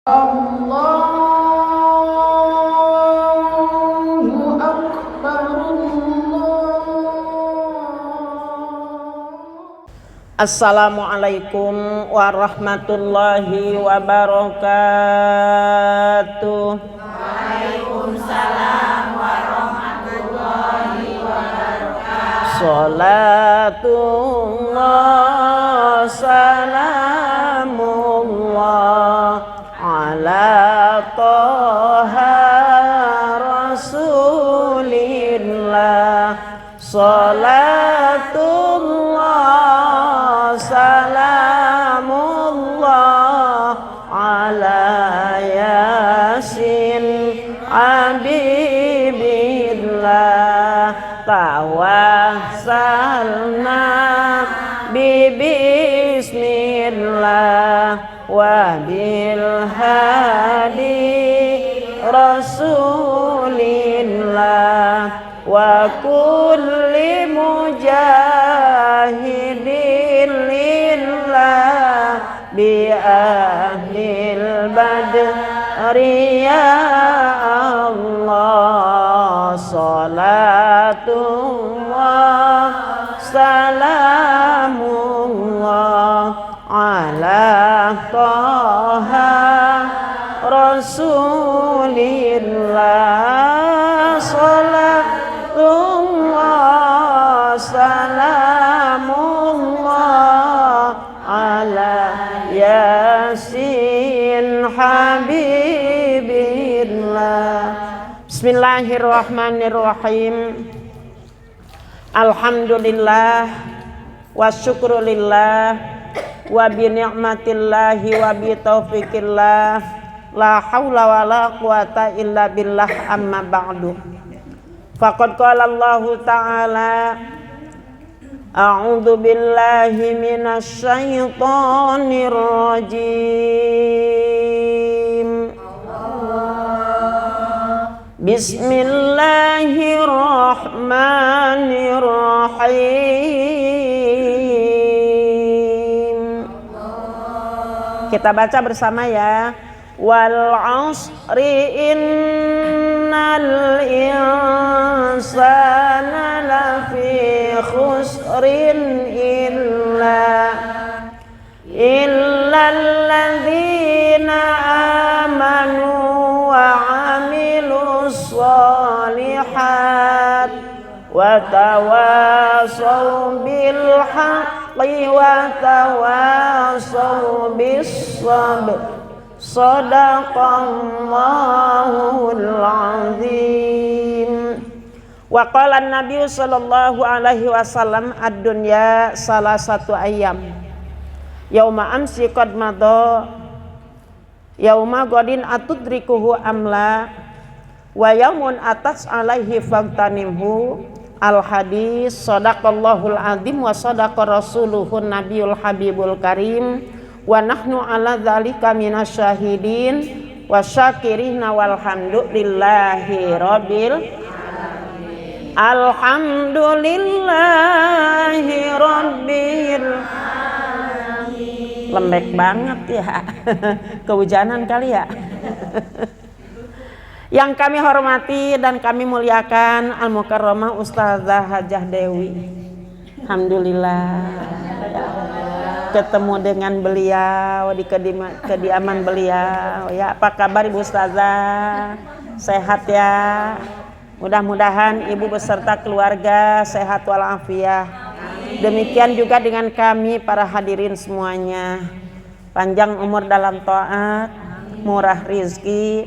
Allahu Akbar. Assalamualaikum warahmatullahi wabarakatuh. Waalaikumsalam warahmatullahi wabarakatuh. Salatullah salamullah ala toha rasulillah. Salatullah salamullah ala yasin habibillah. Tawassalna bismillah wa bil hadi rasulillah wa kulli mujahidin lillah bi ahlil badri ya Allah. Salatullah salamullah ala toha rasulillah. Salatullah salamullah ala yasin habibillah. Bismillahirrahmanirrahim. Alhamdulillah wa syukrulillah wa bi ni'matillahi wa bi taufiqillah. La haula wa la quwata illa billah, amma ba'du. Faqad qala Allahu ta'ala a'udzu billahi minasy syaithanir rajim. Bismillahirrahmanirrahim. Kita baca bersama ya. Wal 'asri innal insana lafi khusrin illal ladzina amanu wa 'amilus sholihat wa tawasaw bil haqqi wa tawasaw bis sabr. Shadaqallahul azim. Wa qala an-nabiy sallallahu alaihi wasallam ad-dunya salah satu ayam. Yauma amsi qad madha yauma godin atudrikuhu amla wa yaumun atas alaihi fagtanimhu. Al hadis. Shadaqallahul azim wa shadaqa rasuluhun nabiyul habibul karim. Wa nahnu ala dzalika minasyahidin wa syakirina walhamdulillahi rabbil alamin. Alhamdulillahi rabbil alamin. Lembek banget ya. Kehujanan kali ya. Yang kami hormati dan kami muliakan Al-Mukarramah Ustazah Hajah Dewi. Alhamdulillah ketemu dengan beliau di kediaman beliau ya. Apa kabar Ibu Ustazah? Sehat ya? Mudah-mudahan Ibu beserta keluarga sehat walafiat. Demikian juga dengan kami para hadirin semuanya. Panjang umur dalam taat, murah rizki,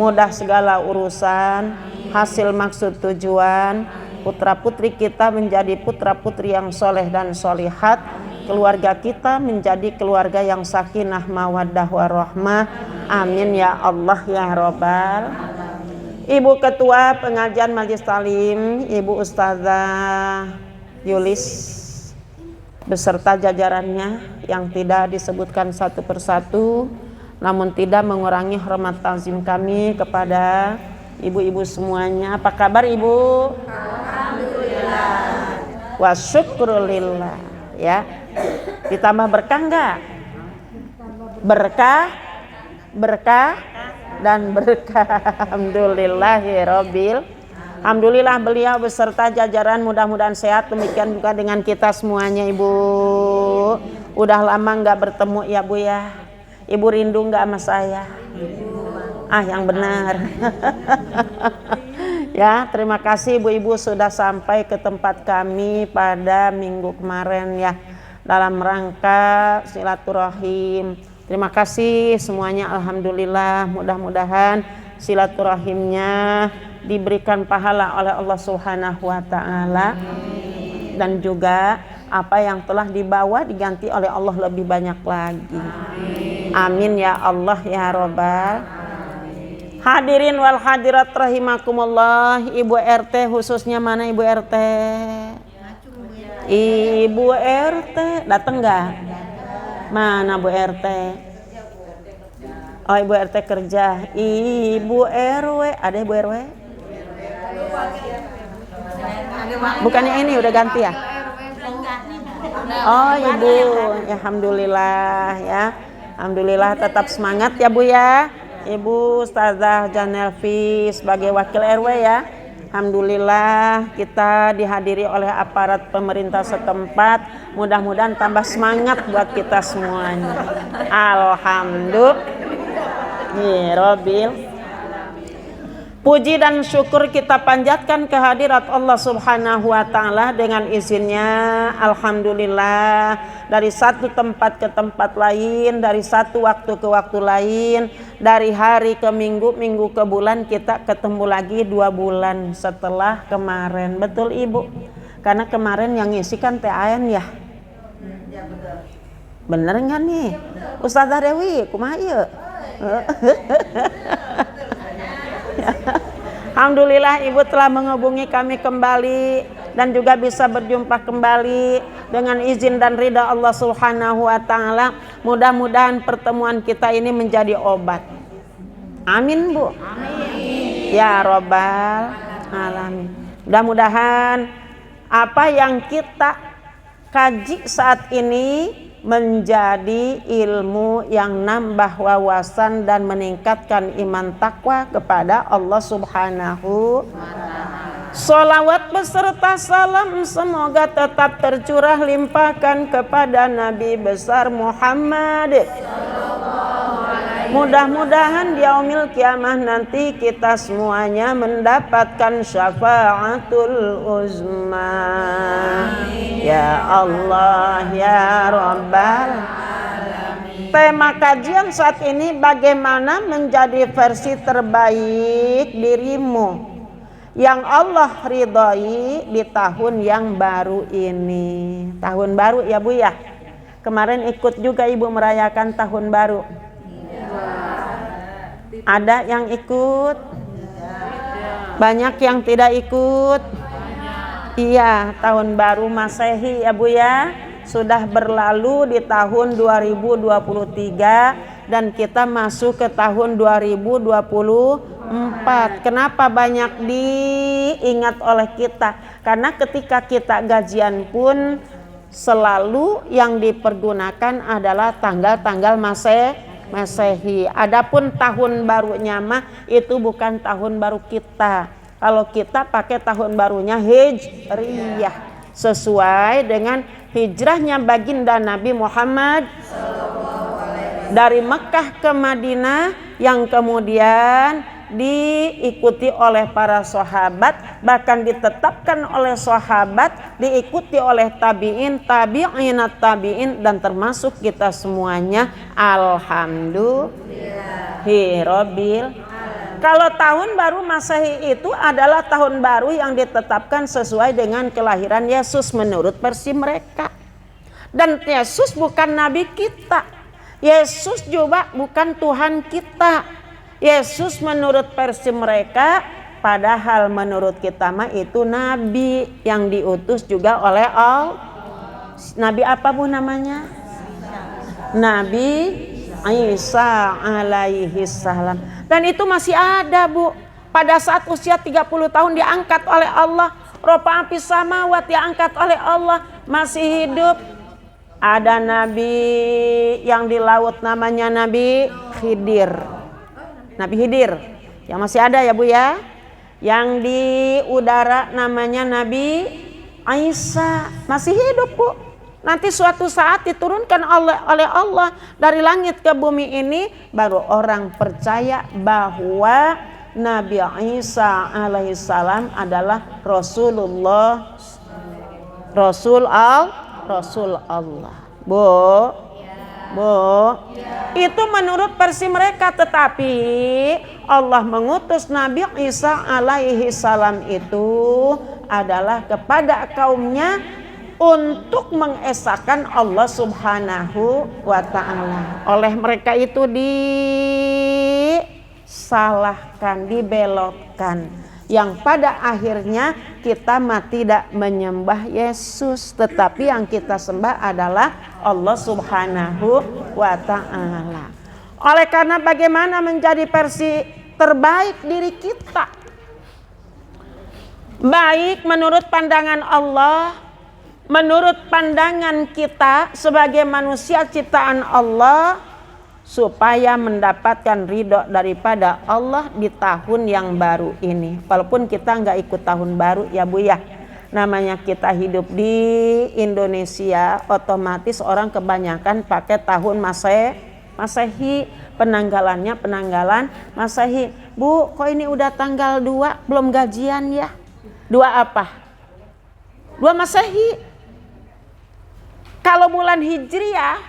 mudah segala urusan, hasil maksud tujuan, putra putri kita menjadi putra putri yang soleh dan solihat, keluarga kita menjadi keluarga yang sakinah mawaddah warahmah. Amin ya Allah ya Rabbal. Ibu Ketua Pengajian Majelis Talim, Ibu Ustazah Yulis beserta jajarannya yang tidak disebutkan satu persatu, namun tidak mengurangi hormat tazim kami kepada ibu-ibu semuanya. Apa kabar Ibu? Alhamdulillah. Wa syukrulillah ya. Ditambah berkah enggak? Berkah berkah dan berkah. Alhamdulillah beliau beserta jajaran mudah-mudahan sehat. Demikian juga dengan kita semuanya Ibu. Udah lama nggak bertemu ya Bu ya. Ibu rindu nggak sama saya? Yang benar. Ya, terima kasih Ibu-ibu sudah sampai ke tempat kami pada minggu kemarin ya, dalam rangka silaturahim. Terima kasih semuanya, alhamdulillah. Mudah-mudahan silaturahimnya diberikan pahala oleh Allah Subhanahu wa taala, dan juga apa yang telah dibawa diganti oleh Allah lebih banyak lagi. Amin ya Allah ya Rabbal. Hadirin wal hadirat rahimakumullah. Ibu RT khususnya mana Ibu RT? Ibu RT datang nggak? Mana Bu RT? Oh Ibu RT kerja. Ibu RW ada Ibu RW? Bukannya ini udah ganti ya? Oh Ibu, alhamdulillah ya. Alhamdulillah tetap semangat ya Bu ya. Ibu Ustazah Janelvi sebagai wakil RW ya. Alhamdulillah kita dihadiri oleh aparat pemerintah setempat. Mudah-mudahan tambah semangat buat kita semuanya. Alhamdulillah. Puji dan syukur kita panjatkan kehadirat Allah Subhanahu wa taala dengan izinnya. Alhamdulillah, dari satu tempat ke tempat lain, dari satu waktu ke waktu lain, dari hari ke minggu, minggu ke bulan, kita ketemu lagi 2 bulan setelah kemarin. Betul Ibu? Karena kemarin yang ngisi kan Teh Ayan ya. Bener nggak nih? Ustazah Dewi, kumaha ieu? Alhamdulillah Ibu telah menghubungi kami kembali dan juga bisa berjumpa kembali dengan izin dan ridha Allah Subhanahu wa taala. Mudah-mudahan pertemuan kita ini menjadi obat. Amin Bu. Amin. Ya Rabbal alamin. Mudah-mudahan apa yang kita kaji saat ini menjadi ilmu yang nambah wawasan dan meningkatkan iman takwa kepada Allah Subhanahu. Sholawat beserta salam semoga tetap tercurah limpahkan kepada Nabi besar Muhammad. Mudah-mudahan di yaumil kiamah nanti kita semuanya mendapatkan syafaatul uzma. Ya Allah ya Rabbal alamin. Tema kajian saat ini bagaimana menjadi versi terbaik dirimu yang Allah ridhoi di tahun yang baru ini. Tahun baru ya Bu ya. Kemarin ikut juga Ibu merayakan tahun baru. Ada yang ikut? Banyak yang tidak ikut? Iya, tahun baru Masehi ya Bu ya. Sudah berlalu di tahun 2023 dan kita masuk ke tahun 2024. Kenapa banyak diingat oleh kita? Karena ketika kita gajian pun selalu yang dipergunakan adalah tanggal-tanggal Masehi. Adapun tahun barunya mah itu bukan tahun baru kita. Kalau kita pakai tahun barunya Hijriyah, sesuai dengan hijrahnya baginda Nabi Muhammad dari Mekah ke Madinah, yang kemudian diikuti oleh para sahabat, bahkan ditetapkan oleh sahabat, diikuti oleh tabi'in, tabi'inat tabi'in, dan termasuk kita semuanya. Alhamdulillah. Kalau tahun baru Masehi itu adalah tahun baru yang ditetapkan sesuai dengan kelahiran Yesus menurut versi mereka. Dan Yesus bukan nabi kita. Yesus juga bukan Tuhan kita. Yesus menurut versi mereka, padahal menurut kita mah itu nabi yang diutus juga oleh Allah. Nabi apa Bu namanya? Nabi Isa alaihi salam. Dan itu masih ada Bu. Pada saat usia 30 tahun diangkat oleh Allah. Ropa api samawat diangkat oleh Allah. Masih hidup. Ada nabi yang di laut namanya Nabi Khidir. Nabi Khidir yang masih ada ya Bu ya. Yang di udara namanya Nabi Isa, masih hidup Bu. Nanti suatu saat diturunkan oleh Allah dari langit ke bumi ini, baru orang percaya bahwa Nabi Isa alaihissalam adalah Rasulullah, Rasul Allah. Bu, itu menurut versi mereka, tetapi Allah mengutus Nabi Isa alaihi salam itu adalah kepada kaumnya untuk mengesahkan Allah subhanahu wa ta'ala. Oleh mereka itu disalahkan, dibelokkan, yang pada akhirnya kita tidak menyembah Yesus, tetapi yang kita sembah adalah Allah subhanahu wa ta'ala. Oleh karena bagaimana menjadi versi terbaik diri kita, baik menurut pandangan Allah, menurut pandangan kita sebagai manusia ciptaan Allah, supaya mendapatkan ridho daripada Allah di tahun yang baru ini. Walaupun kita nggak ikut tahun baru ya Bu ya, namanya kita hidup di Indonesia, otomatis orang kebanyakan pakai tahun Masehi, penanggalannya penanggalan Masehi. Bu, kok ini udah tanggal 2 belum gajian ya? 2 apa? 2 Masehi. Kalau bulan Hijriah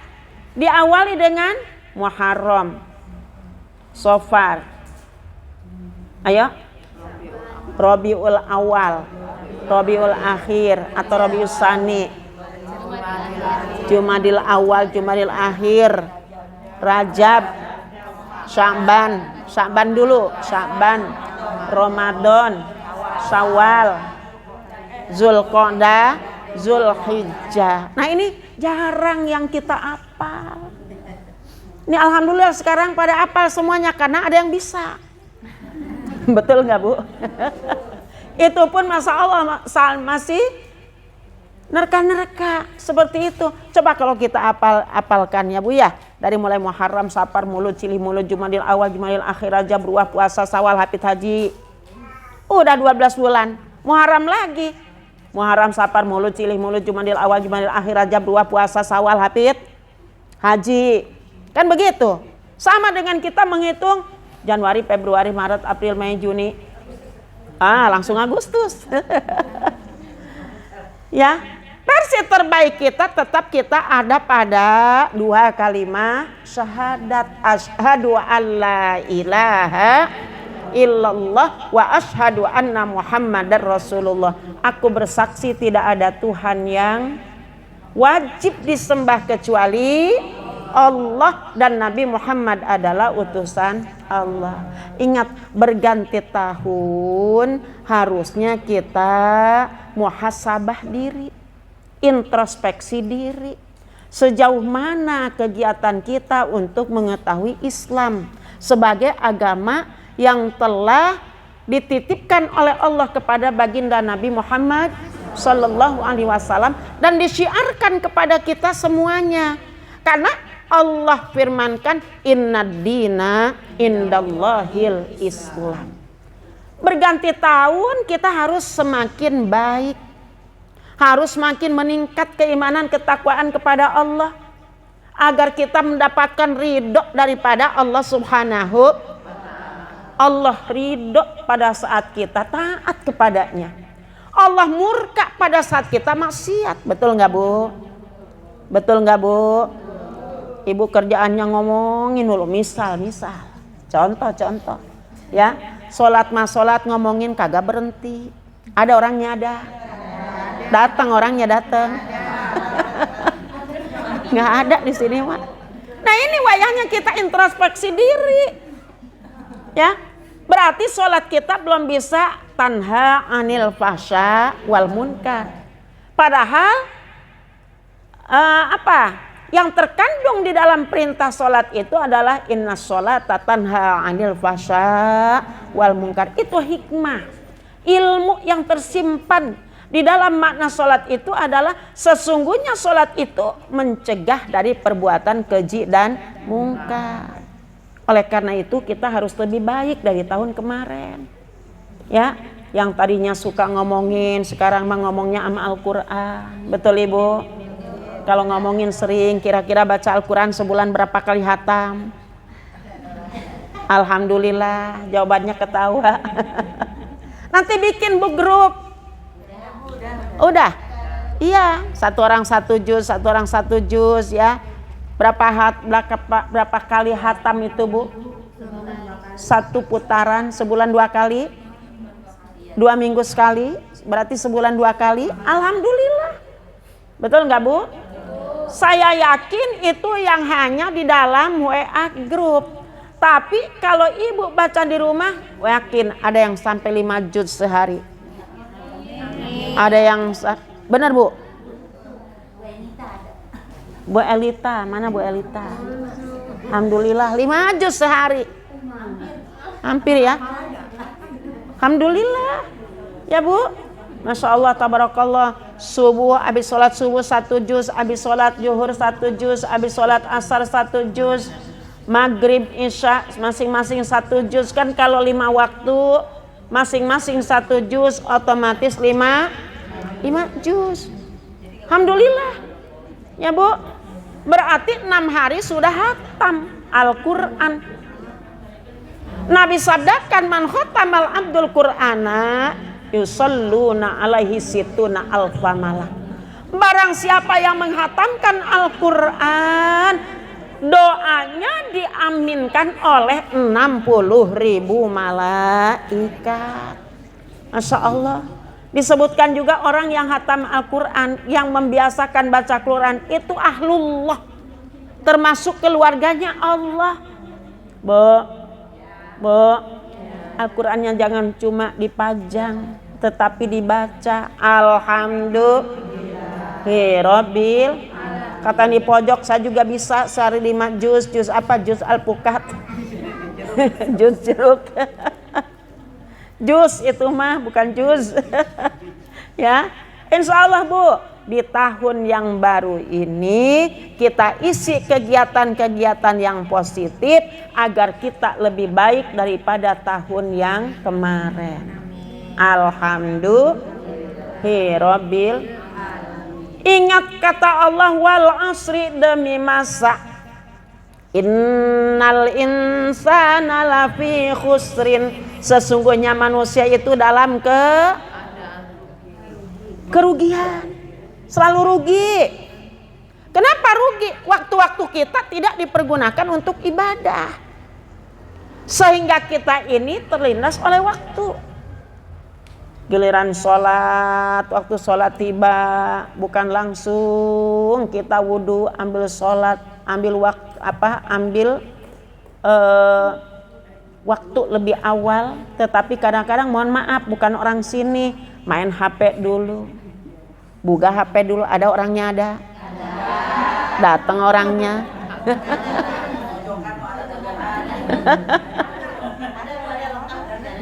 diawali dengan Muharram, Safar, ayo, Rabiul Awal, Rabiul Akhir atau Rabiul Tsani, Jumadil Awal, Jumadil Akhir, Rajab, Sya'ban dulu, Sya'ban, Ramadan, Syawal, Zulqa'dah, Zulhijjah. Nah ini jarang yang kita hafal. Ini alhamdulillah sekarang pada hafal semuanya karena ada yang bisa. Betul nggak Bu? Itu pun masa Allah masih nerka-nerka seperti itu. Coba kalau kita hafalkan ya Bu ya, dari mulai Muharram, Safar, Mulud, Cilih, Mulud, Jumadil Awal, Jumadil Akhir, Rajab, Ruah, puasa, Syawal, Hafid, Haji. Udah 12 bulan. Muharram lagi. Muharram, Safar, Mulud, Cilih, Mulud, Jumadil Awal, Jumadil Akhir, Rajab, Ruah, puasa, Syawal, Hafid, Haji. Kan begitu. Sama dengan kita menghitung Januari, Februari, Maret, April, Mei, Juni. Langsung Agustus. Ya, versi terbaik kita tetap kita ada pada 2 kalimat syahadat, asyhadu alla ilaha illallah wa asyhadu anna Muhammadar Rasulullah. Aku bersaksi tidak ada Tuhan yang wajib disembah kecuali Allah, dan Nabi Muhammad adalah utusan Allah. Ingat, berganti tahun harusnya kita muhasabah diri, introspeksi diri. Sejauh mana kegiatan kita untuk mengetahui Islam sebagai agama yang telah dititipkan oleh Allah kepada baginda Nabi Muhammad Sallallahu Alaihi Wasallam dan disyiarkan kepada kita semuanya. Karena Allah firmankan innad dina indallahil Islam. Berganti tahun kita harus semakin baik, harus semakin meningkat keimanan ketakwaan kepada Allah, agar kita mendapatkan ridho daripada Allah subhanahu. Allah ridho pada saat kita taat kepadanya. Allah murka pada saat kita maksiat. Betul nggak Bu? Betul nggak Bu? Ibu kerjaannya ngomongin dulu, misal, contoh, ya, sholat ngomongin kagak berhenti. Ada orangnya ada, datang orangnya datang, nggak ada di sini Mak. Nah ini wayahnya kita introspeksi diri, ya. Berarti sholat kita belum bisa tanha anil fahsya wal munkar. Padahal yang terkandung di dalam perintah sholat itu adalah inna sholata tanha anil fahsya wal munkar. Itu hikmah, ilmu yang tersimpan di dalam makna sholat itu adalah sesungguhnya sholat itu mencegah dari perbuatan keji dan mungkar. Oleh karena itu kita harus lebih baik dari tahun kemarin. Ya, yang tadinya suka ngomongin sekarang mah ngomongnya sama Al-Qur'an. Betul Ibu? Kalau ngomongin sering, kira-kira baca Al-Qur'an sebulan berapa kali hatam? Alhamdulillah, jawabannya ketawa. Nanti bikin bu grup. Udah. Iya, satu orang satu juz ya. Berapa kali hatam itu Bu? Satu putaran sebulan 2 kali, 2 minggu sekali, berarti sebulan 2 kali. Alhamdulillah. Betul nggak Bu? Saya yakin itu yang hanya di dalam WA grup. Tapi kalau ibu baca di rumah, yakin ada yang sampai 5 juz sehari. Ada yang benar Bu? Bu Elita, mana Bu Elita? Alhamdulillah 5 juz sehari. Hampir ya. Alhamdulillah. Ya Bu. Masya Allah, tabarakallah. Subuh, habis sholat subuh 1 juz, habis sholat zuhur 1 juz, habis sholat asar 1 juz, maghrib, isya masing-masing 1 juz. Kan kalau 5 waktu masing-masing 1 juz, otomatis 5 juz. Alhamdulillah. Ya Bu. Berarti 6 hari sudah hatam Al-Qur'an. Nabi sabdakan man khatamal abdul qur'ana yusalluna alaihi situna alfa malak. Barang siapa yang menghatamkan Al-Qur'an, doanya diaminkan oleh 60.000 malaikat. Masya Allah. Disebutkan juga orang yang hatam Al-Quran, yang membiasakan baca Quran, itu ahlullah, termasuk keluarganya Allah. Al-Qurannya jangan cuma dipajang, tetapi dibaca. Alhamdulillah. Kata di pojok, saya juga bisa sehari 5 juz. Juz apa? Juz Al-Pukat. Juz jeruk. Juz itu mah bukan juz. Ya, insya Allah Bu, di tahun yang baru ini kita isi kegiatan-kegiatan yang positif agar kita lebih baik daripada tahun yang kemarin. Alhamdulillah. Ingat kata Allah, wal asri, demi masa. Innal insana lafi khusrin, sesungguhnya manusia itu dalam kerugian, selalu rugi. Kenapa rugi? Waktu-waktu kita tidak dipergunakan untuk ibadah, sehingga kita ini terlindas oleh waktu. Giliran sholat, waktu sholat tiba, bukan langsung kita wudhu, ambil sholat, ambil waktu lebih awal. Tetapi kadang-kadang mohon maaf, bukan orang sini, main HP dulu, buka HP dulu. Ada orangnya? Ada. Datang orangnya.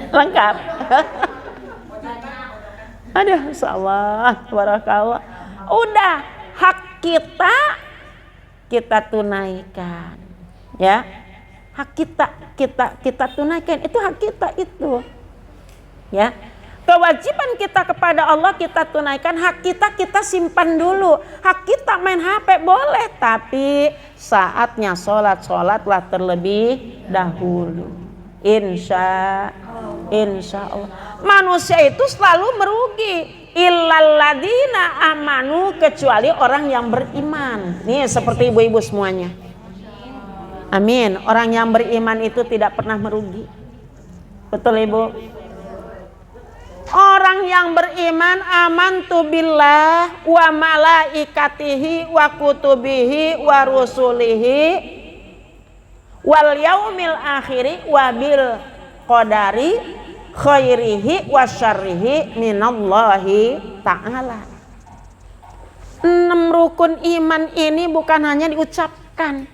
Lengkap. Aduh, insyaallah, barakallah. Udah, hak kita tunaikan, ya. Hak kita tunaikan, itu hak kita itu, ya. Kewajiban kita kepada Allah kita tunaikan, hak kita simpan dulu. Hak kita main HP boleh, tapi saatnya sholatlah terlebih dahulu. Insya Allah. Manusia itu selalu merugi. Illal ladina amanu, kecuali orang yang beriman. Nih seperti ibu-ibu semuanya. Amin. Orang yang beriman itu tidak pernah merugi. Betul Ibu? Orang yang beriman, amantu billah wa malaikatihi wa kutubihi wa rusulihi wal yaumil akhiri wa bil qadari khairihi wa syarrihi minallahi ta'ala. 6 rukun iman ini bukan hanya diucapkan,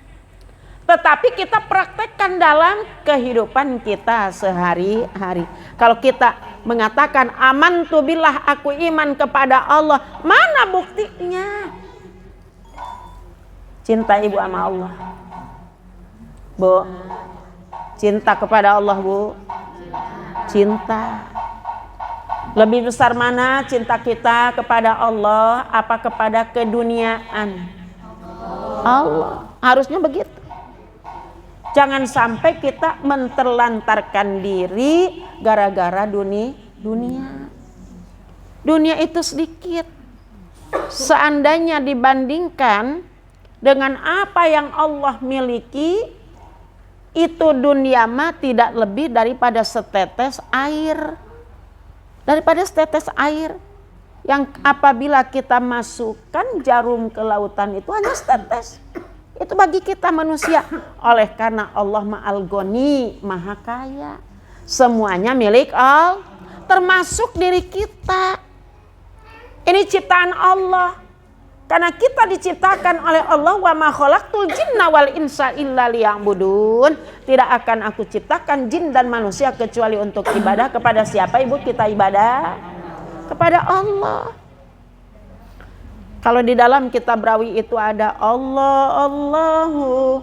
tetapi kita praktekkan dalam kehidupan kita sehari-hari. Kalau kita mengatakan amantu billah, aku iman kepada Allah, mana buktinya? Cinta ibu sama Allah. Bu, Cinta kepada Allah, Bu. Cinta. Lebih besar mana cinta kita kepada Allah apa kepada keduniaan? Allah. Harusnya begitu. Jangan sampai kita menterlantarkan diri gara-gara dunia. Dunia itu sedikit. Seandainya dibandingkan dengan apa yang Allah miliki, itu dunia mah tidak lebih daripada setetes air. Daripada setetes air yang apabila kita masukkan jarum ke lautan itu hanya setetes. Itu bagi kita manusia. Oleh karena Allah Ma'al Ghani, Maha Kaya. Semuanya milik Allah, termasuk diri kita. Ini ciptaan Allah. Karena kita diciptakan oleh Allah, wa ma khalaqtul jinna wal insa illa liya'budun. Tidak akan aku ciptakan jin dan manusia kecuali untuk ibadah. Kepada siapa Ibu kita ibadah? Kepada Allah. Kalau di dalam kitab Rawi itu ada Allahu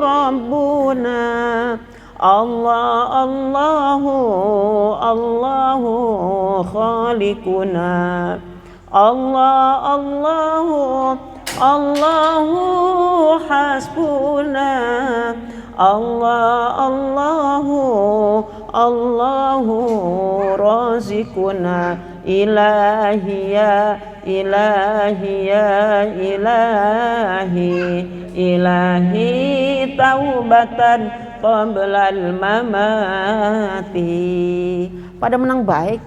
Rabbuna, Allahu Khaliquna, Allahu Hasbuna, Allahu Razikuna, ilahi taubatan qablal mamati. Pada menang baik.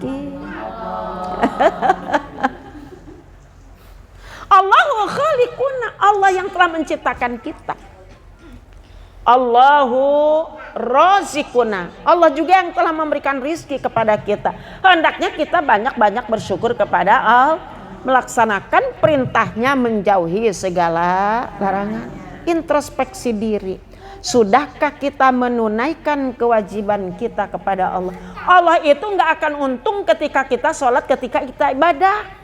Allahu khaliquna, Allah yang telah menciptakan kita. Allahu razikuna, Allah juga yang telah memberikan rizki kepada kita. Hendaknya kita banyak-banyak bersyukur kepada Allah, melaksanakan perintahnya, menjauhi segala larangan. Introspeksi diri. Sudahkah kita menunaikan kewajiban kita kepada Allah? Allah itu nggak akan untung ketika kita sholat, ketika kita ibadah.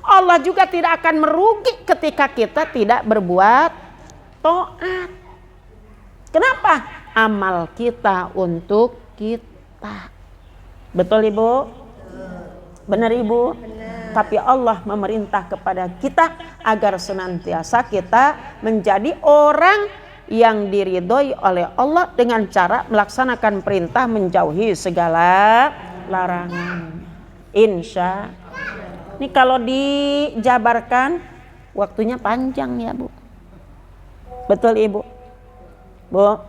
Allah juga tidak akan merugi ketika kita tidak berbuat taat. Kenapa? Amal kita untuk kita. Betul Ibu? Benar Ibu? Benar. Tapi Allah memerintah kepada kita agar senantiasa kita menjadi orang yang diridhoi oleh Allah dengan cara melaksanakan perintah, menjauhi segala larangan. Insya. Ini kalau dijabarkan waktunya panjang ya Bu. Betul Ibu? Bu,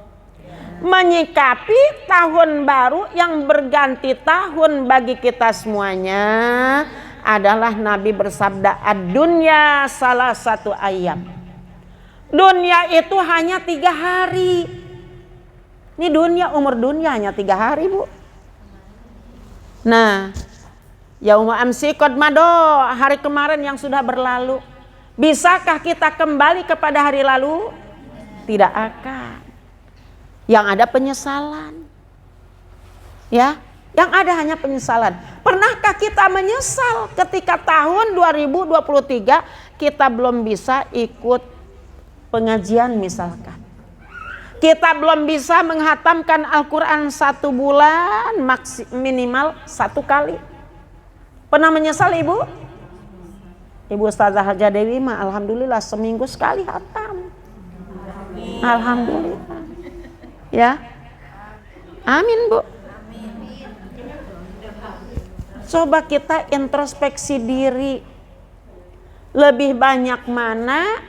menyikapi tahun baru yang berganti tahun bagi kita semuanya adalah Nabi bersabda, ad-dunya salah satu ayam. Dunia itu hanya 3 hari. Ini dunia, umur dunia hanya 3 hari Bu. Nah, yauma amsi qad mado, hari kemarin yang sudah berlalu. Bisakah kita kembali kepada hari lalu? Tidak akan. Yang ada penyesalan. Ya, yang ada hanya penyesalan. Pernahkah kita menyesal ketika tahun 2023 kita belum bisa ikut pengajian misalkan? Kita belum bisa menghatamkan Al-Quran 1 bulan, minimal 1 kali. Pernah menyesal Ibu? Ibu Ustazah Haja Dewi mah alhamdulillah seminggu sekali hatam. Alhamdulillah. Ya, amin Bu. Coba kita introspeksi diri. Lebih banyak mana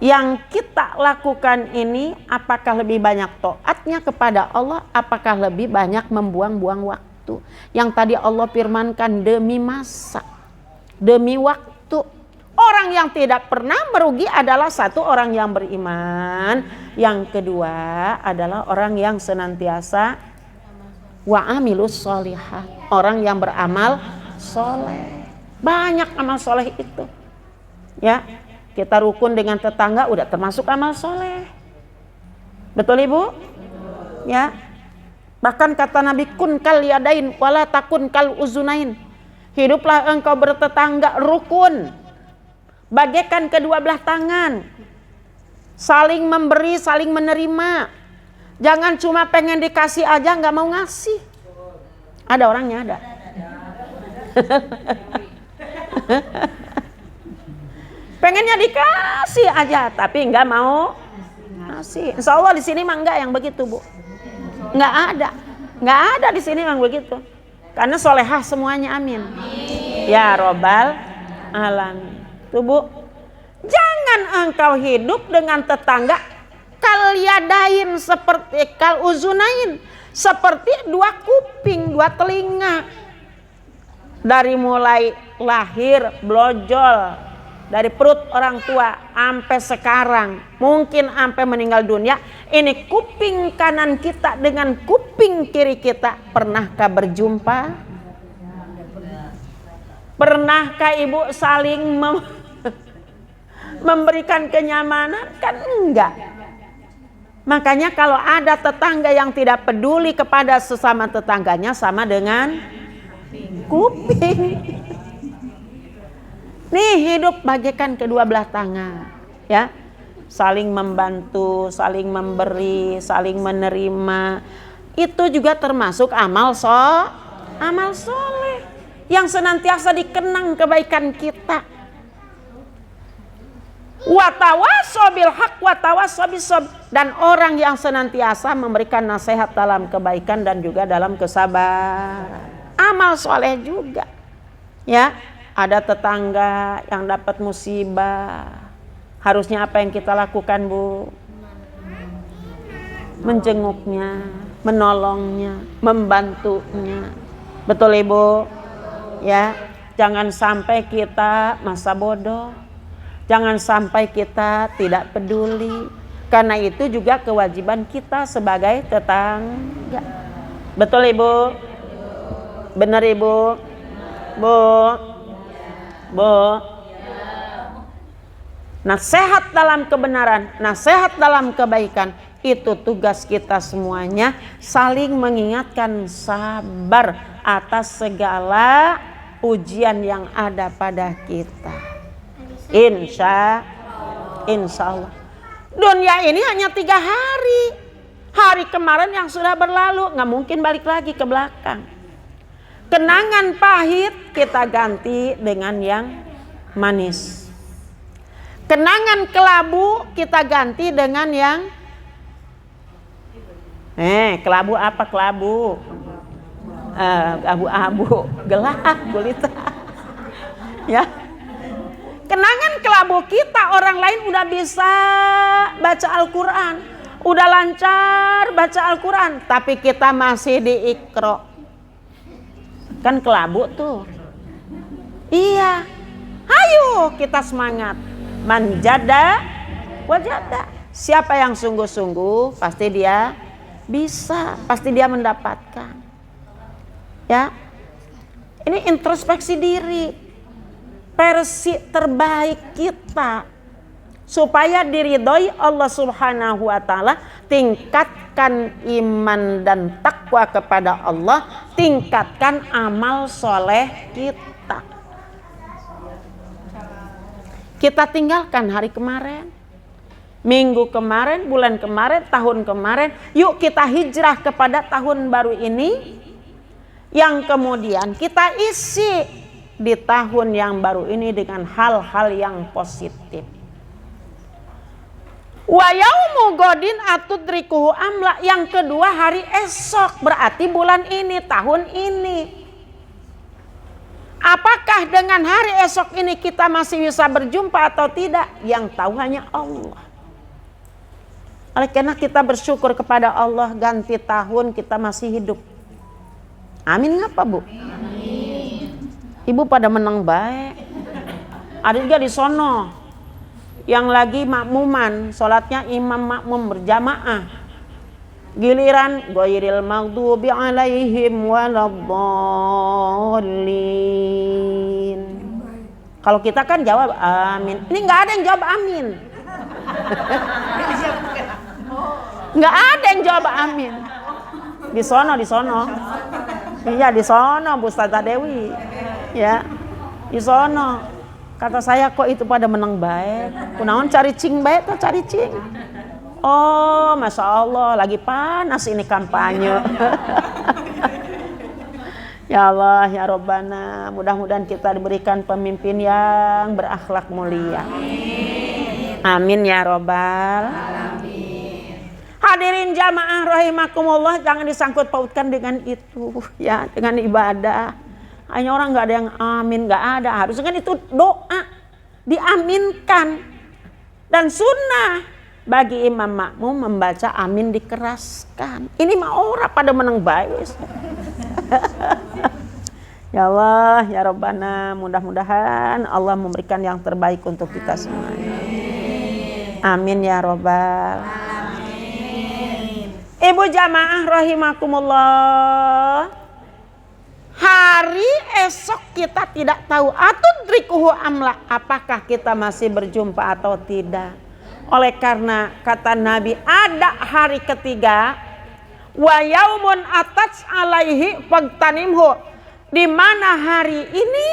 yang kita lakukan ini? Apakah lebih banyak taatnya kepada Allah? Apakah lebih banyak membuang-buang waktu? Yang tadi Allah firmankan, demi masa, demi waktu. Orang yang tidak pernah merugi adalah satu, orang yang beriman. Yang kedua adalah orang yang senantiasa wa amilus sholihah, orang yang beramal soleh. Banyak amal soleh itu. Ya, kita rukun dengan tetangga udah termasuk amal soleh. Betul Ibu? Ya. Bahkan kata Nabi, kun kal yadain wala takun kal uzunain. Hiduplah engkau bertetangga rukun, bagaikan kedua belah tangan. Saling memberi, saling menerima. Jangan cuma pengen dikasih aja nggak mau ngasih. Ada orangnya ada. Pengennya dikasih aja tapi nggak mau ngasih. Insya Allah di sini mah nggak yang begitu, Bu. Nggak ada di sini yang begitu. Karena solehah semuanya, amin. Ya Robbal alamin. Tuh, Bu. Jangan engkau hidup dengan tetangga kalyadain seperti kal uzunain, seperti dua kuping, dua telinga. Dari mulai lahir blojol dari perut orang tua sampai sekarang, mungkin sampai meninggal dunia, ini kuping kanan kita dengan kuping kiri kita pernahkah berjumpa? Pernahkah ibu saling memberikan kenyamanan? Kan enggak. Makanya kalau ada tetangga yang tidak peduli kepada sesama tetangganya, sama dengan kuping. Nih hidup bagaikan kedua belah tangan, ya. Saling membantu, saling memberi, saling menerima. Itu juga termasuk amal soleh yang senantiasa dikenang kebaikan kita. Watawasau bil haq watawasau bis sabr, dan orang yang senantiasa memberikan nasihat dalam kebaikan dan juga dalam kesabaran. Amal soleh juga, ya. Ada tetangga yang dapat musibah, harusnya apa yang kita lakukan, Bu? Menjenguknya, menolongnya, membantunya. Betul, Ibu? Ya, jangan sampai kita masa bodoh. Jangan sampai kita tidak peduli. Karena itu juga kewajiban kita sebagai tetangga. Betul, Ibu? Benar, Ibu? Bu. Nasihat dalam kebenaran, nasihat dalam kebaikan, itu tugas kita semuanya. Saling mengingatkan, sabar atas segala ujian yang ada pada kita. Insya Allah. Dunia ini hanya 3 hari. Hari kemarin yang sudah berlalu nggak mungkin balik lagi ke belakang. Kenangan pahit kita ganti dengan yang manis. Kenangan kelabu kita ganti dengan yang kelabu apa kelabu? Abu-abu, gelap gulita. Ya. Kenangan kelabu kita, orang lain udah bisa baca Al-Quran, udah lancar baca Al-Quran, tapi kita masih di Iqra. Kan kelabu tuh. Iya. Ayo kita semangat. Manjada wajada. Siapa yang sungguh-sungguh pasti dia bisa, pasti dia mendapatkan. Ya. Ini introspeksi diri. Versi terbaik kita supaya diridhoi Allah Subhanahu wa taala. Tingkatkan iman dan takwa kepada Allah, tingkatkan amal soleh kita. Kita tinggalkan hari kemarin, minggu kemarin, bulan kemarin, tahun kemarin. Yuk kita hijrah kepada tahun baru ini, yang kemudian kita isi di tahun yang baru ini dengan hal-hal yang positif. Wa yaumu godin atudrikuhu amla, yang kedua hari esok, berarti bulan ini, tahun ini. Apakah dengan hari esok ini kita masih bisa berjumpa atau tidak? Yang tahu hanya Allah. Oleh karena kita bersyukur kepada Allah, ganti tahun kita masih hidup. Amin ngapa, Bu? Amin. Ibu pada menang baik. Ada juga di sono yang lagi makmuman, sholatnya imam makmum berjamaah. Giliran ghairil maghdubi alaihim waladdallin. Kalau kita kan jawab amin. Ini nggak ada yang jawab amin. Nggak ada yang jawab amin. Di sono. Iya di sono Bu Ustazah Dewi. Ya, di sono. Kata saya, kok itu pada menang baik? Kunaon cari cing baik atau cari cing? Oh, Masya Allah, lagi panas ini kampanye. Ya Allah, ya Rabbana, mudah-mudahan kita diberikan pemimpin yang berakhlak mulia. Amin ya Rabbal alamin. Hadirin jamaah rahimakumullah, jangan disangkut pautkan dengan itu ya, dengan ibadah. Hanya orang nggak ada yang amin, nggak ada. Harusnya kan itu doa diaminkan, dan sunnah bagi imam makmum membaca amin dikeraskan. Ini mah orang pada menang baik. Ya Allah, ya Rabbana, mudah-mudahan Allah memberikan yang terbaik untuk kita semuanya. Amin ya Rabbal. Ibu jamaah rahimakumullah, hari esok kita tidak tahu atudrikuhu amla, apakah kita masih berjumpa atau tidak. Oleh karena kata Nabi, ada hari ketiga, wa yaumun atats alaihi fagtanimhu, di mana hari ini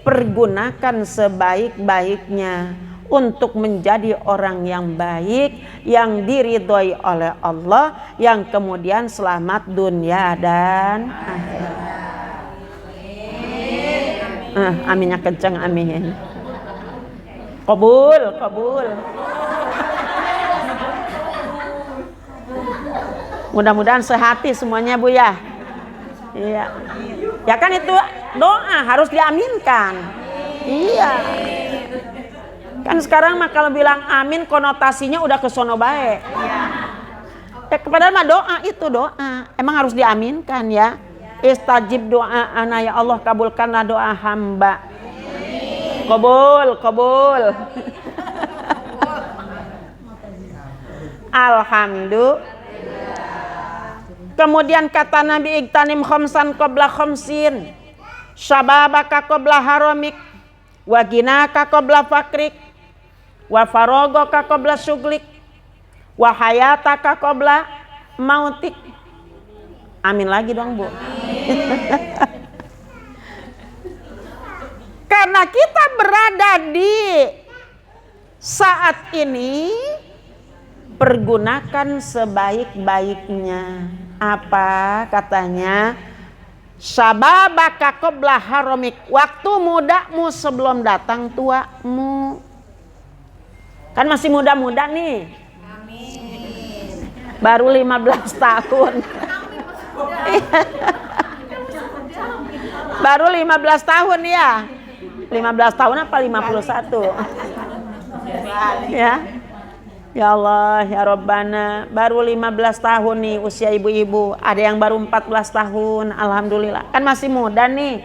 pergunakan sebaik-baiknya untuk menjadi orang yang baik, yang diridhoi oleh Allah, yang kemudian selamat dunia dan akhirat. Aminnya kencang, amin. Kabul. Mudah-mudahan sehati semuanya Bu ya. Iya. Ya kan itu doa harus diaminkan. Iya. Kan sekarang mah kalau bilang amin konotasinya udah ke sono bae. Ya padahal mah doa itu doa. Emang harus diaminkan ya. Istajib doa ana ya Allah, kabulkanlah doa hamba. Kabul. Alhamdulillah. Kemudian kata Nabi, igtanim khamsan qabla khamsin, syababaka qabla haramik, wa ginaka qabla fakrik, wa faragaka qabla syuglik, wa hayataka qabla mautik. Amin lagi dong Bu. Karena kita berada di saat ini, pergunakan sebaik-baiknya. Apa katanya? Syababaka qabla haramik, waktu mudamu sebelum datang tuamu. Kan masih muda-muda nih. Amin. Baru 15 tahun. Baru 15 tahun ya. 15 tahun apa 51? Ya. Ya Allah, ya Rabbana, baru 15 tahun nih usia ibu-ibu. Ada yang baru 14 tahun, alhamdulillah. Kan masih muda nih.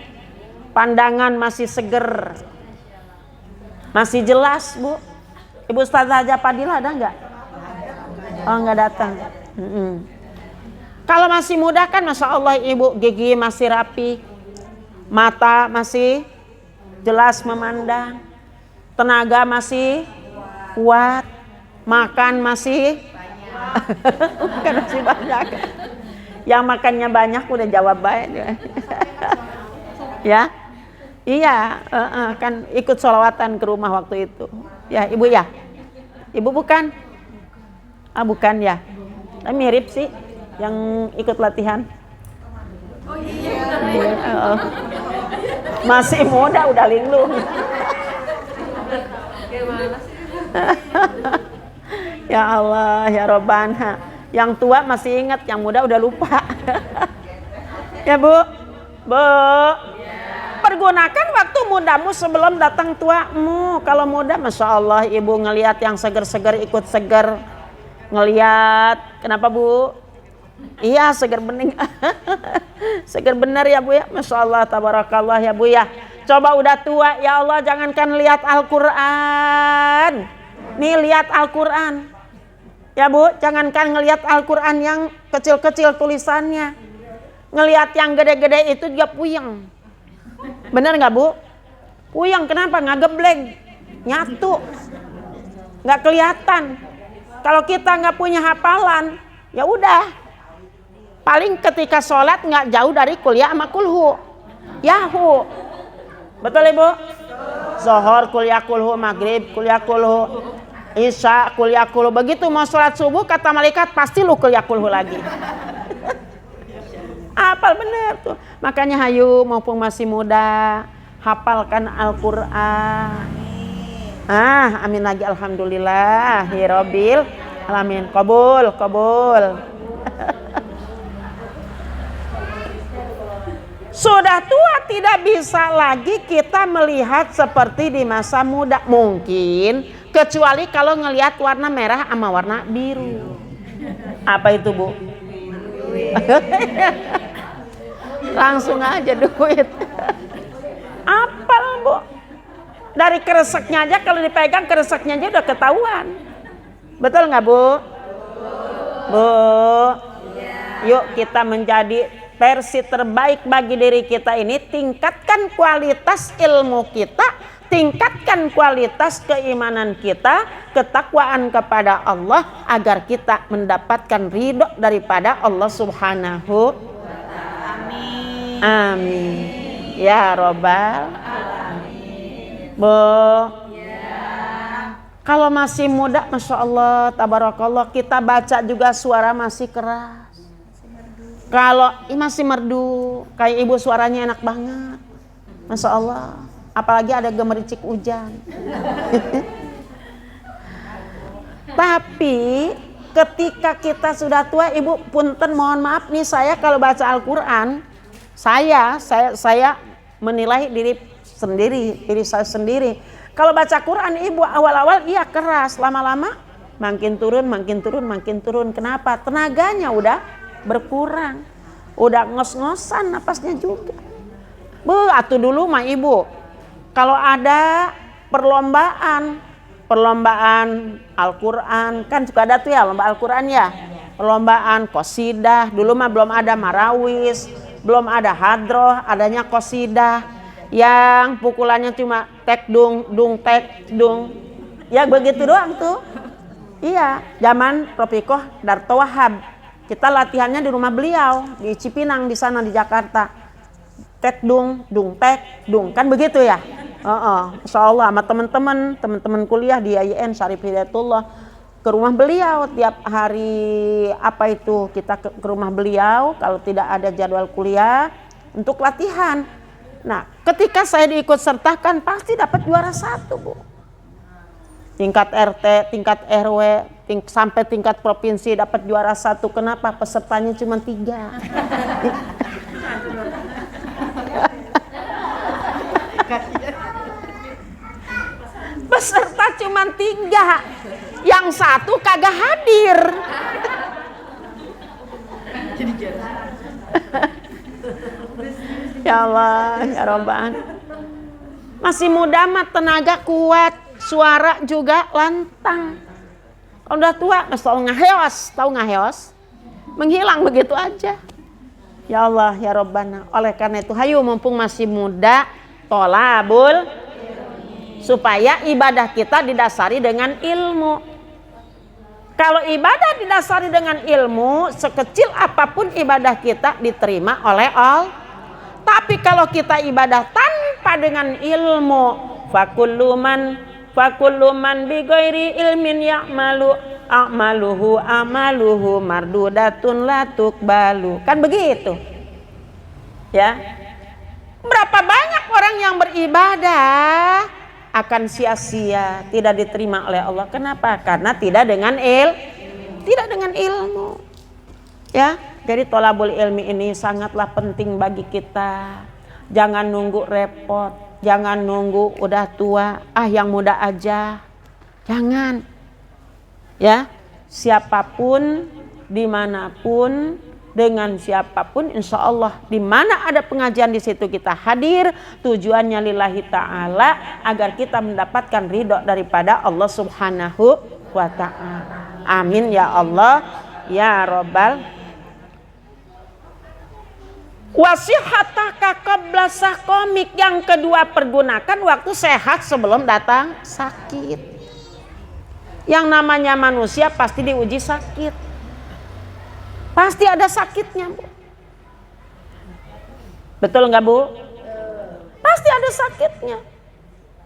Pandangan masih seger. Masih jelas, Bu. Ibu Ustazah Haja Fadilah ada enggak? Oh, enggak datang. Kalau masih muda kan Masya Allah Ibu, gigi masih rapi. Mata masih jelas memandang. Tenaga masih kuat. Makan masih makan masih banyak. Yang makannya banyak udah jawab baik. Ya, iya, kan ikut sholawatan ke rumah waktu itu. Ya Ibu ya, Ibu bukan? Ah bukan ya, tapi mirip sih yang ikut latihan. Oh iya. Masih muda udah linglung. Ya Allah, ya Rabbana. Yang tua masih ingat, yang muda udah lupa. Ya Bu, pergunakan waktu mudamu sebelum datang tuamu. Kalau muda, Masya Allah Ibu ngelihat yang seger-seger ikut seger. Ngelihat, kenapa Bu? Iya seger bening. Seger bener ya Bu ya. Masya Allah, tabarakallah ya Bu ya. Coba udah tua, ya Allah jangankan lihat Al-Quran. Nih lihat Al-Quran. Ya Bu, jangankan ngelihat Al-Quran yang kecil-kecil tulisannya. Ngelihat yang gede-gede itu juga puyeng. Bener gak Bu? Puyeng, kenapa? Nggak gebleng. Nyatu. Nggak kelihatan. Kalau kita nggak punya hafalan, ya udah. Paling ketika sholat nggak jauh dari kuliah sama kulhu. Yahu. Betul Ibu? Zohor kul yakulhu, maghrib kul yakulhu, isya kul yakulhu. Begitu mau sholat subuh kata malaikat pasti lu kul yakulhu lagi. Hafal bener tuh. Makanya hayu mumpung masih muda, hafalkan Al-Qur'an. Amin lagi, alhamdulillah hirobil alamin. Qabul. Sudah tua tidak bisa lagi kita melihat seperti di masa muda. Mungkin kecuali kalau ngelihat warna merah sama warna biru. Apa itu, Bu? Langsung aja duit. Apal, Bu. Dari kreseknya aja, kalau dipegang kreseknya aja udah ketahuan. Betul nggak, Bu? Bu, yuk kita menjadi versi terbaik bagi diri kita ini. Tingkatkan kualitas ilmu kita, tingkatkan kualitas keimanan kita, ketakwaan kepada Allah, agar kita mendapatkan ridho daripada Allah Subhanahu. Amin ya robbal alamin. Bu, kalau masih muda, masya Allah, tabarakallah, kita baca juga suara masih keras. Kalau masih merdu, kayak ibu suaranya enak banget, masya Allah. Apalagi ada gemericik hujan. Tapi ketika kita sudah tua, ibu punten mohon maaf nih, saya kalau baca Al-Quran, saya menilai diri saya sendiri. Kalau baca Quran, ibu awal-awal iya keras, lama-lama makin turun. Kenapa? Tenaganya udah berkurang, udah ngos-ngosan napasnya juga. Bu, atuh dulu mah ibu, kalau ada perlombaan Al-Quran, kan suka ada tuh ya lomba Al-Quran ya, perlombaan qasidah. Dulu mah belum ada marawis, belum ada hadroh, adanya qasidah yang pukulannya cuma tek dung tek dung, ya begitu doang tuh. Iya, zaman Profikoh Darto Wahab, kita latihannya di rumah beliau di Cipinang di sana di Jakarta. Tek dung tek dung, kan begitu ya. Insya Allah sama teman-teman kuliah di IAIN Syarif Hidayatullah ke rumah beliau tiap hari. Apa itu, kita ke rumah beliau kalau tidak ada jadwal kuliah untuk latihan. Nah, ketika saya diikut sertakan pasti dapat juara 1, Bu. Tingkat RT, tingkat RW, sampai tingkat provinsi dapat juara 1. Kenapa? Pesertanya cuma 3. Peserta cuma 3, yang 1 kagak hadir. Ya Allah, ya Robbal. Masih muda mah tenaga kuat, suara juga lantang. Udah tua, tahu ngaheos, menghilang begitu aja. Ya Allah, ya Robbana. Oleh karena itu, hayu mumpung masih muda, tolabul, supaya ibadah kita didasari dengan ilmu. Kalau ibadah didasari dengan ilmu, sekecil apapun ibadah kita diterima oleh Allah. Tapi kalau kita ibadah tanpa dengan ilmu, fakulluman bi ghairi ilmin ya'malu amaluhu mardudatun la tuqbalu. Kan begitu. Ya. Berapa banyak orang yang beribadah akan sia-sia, tidak diterima oleh Allah. Kenapa? Karena tidak dengan ilmu. Ya, jadi tolabul ilmi ini sangatlah penting bagi kita. Jangan nunggu repot, jangan nunggu udah tua, yang muda aja. Jangan. Ya, siapapun, dimanapun, dengan siapapun, insya Allah di mana ada pengajian di situ kita hadir. Tujuannya lillahi ta'ala, agar kita mendapatkan ridho daripada Allah Subhanahu wa ta'ala. Amin ya Allah ya Robbal. Wasihataka qabla saqamik, yang kedua, pergunakan waktu sehat sebelum datang sakit. Yang namanya manusia pasti diuji sakit. Pasti ada sakitnya, Bu. Betul nggak, Bu? Pasti ada sakitnya.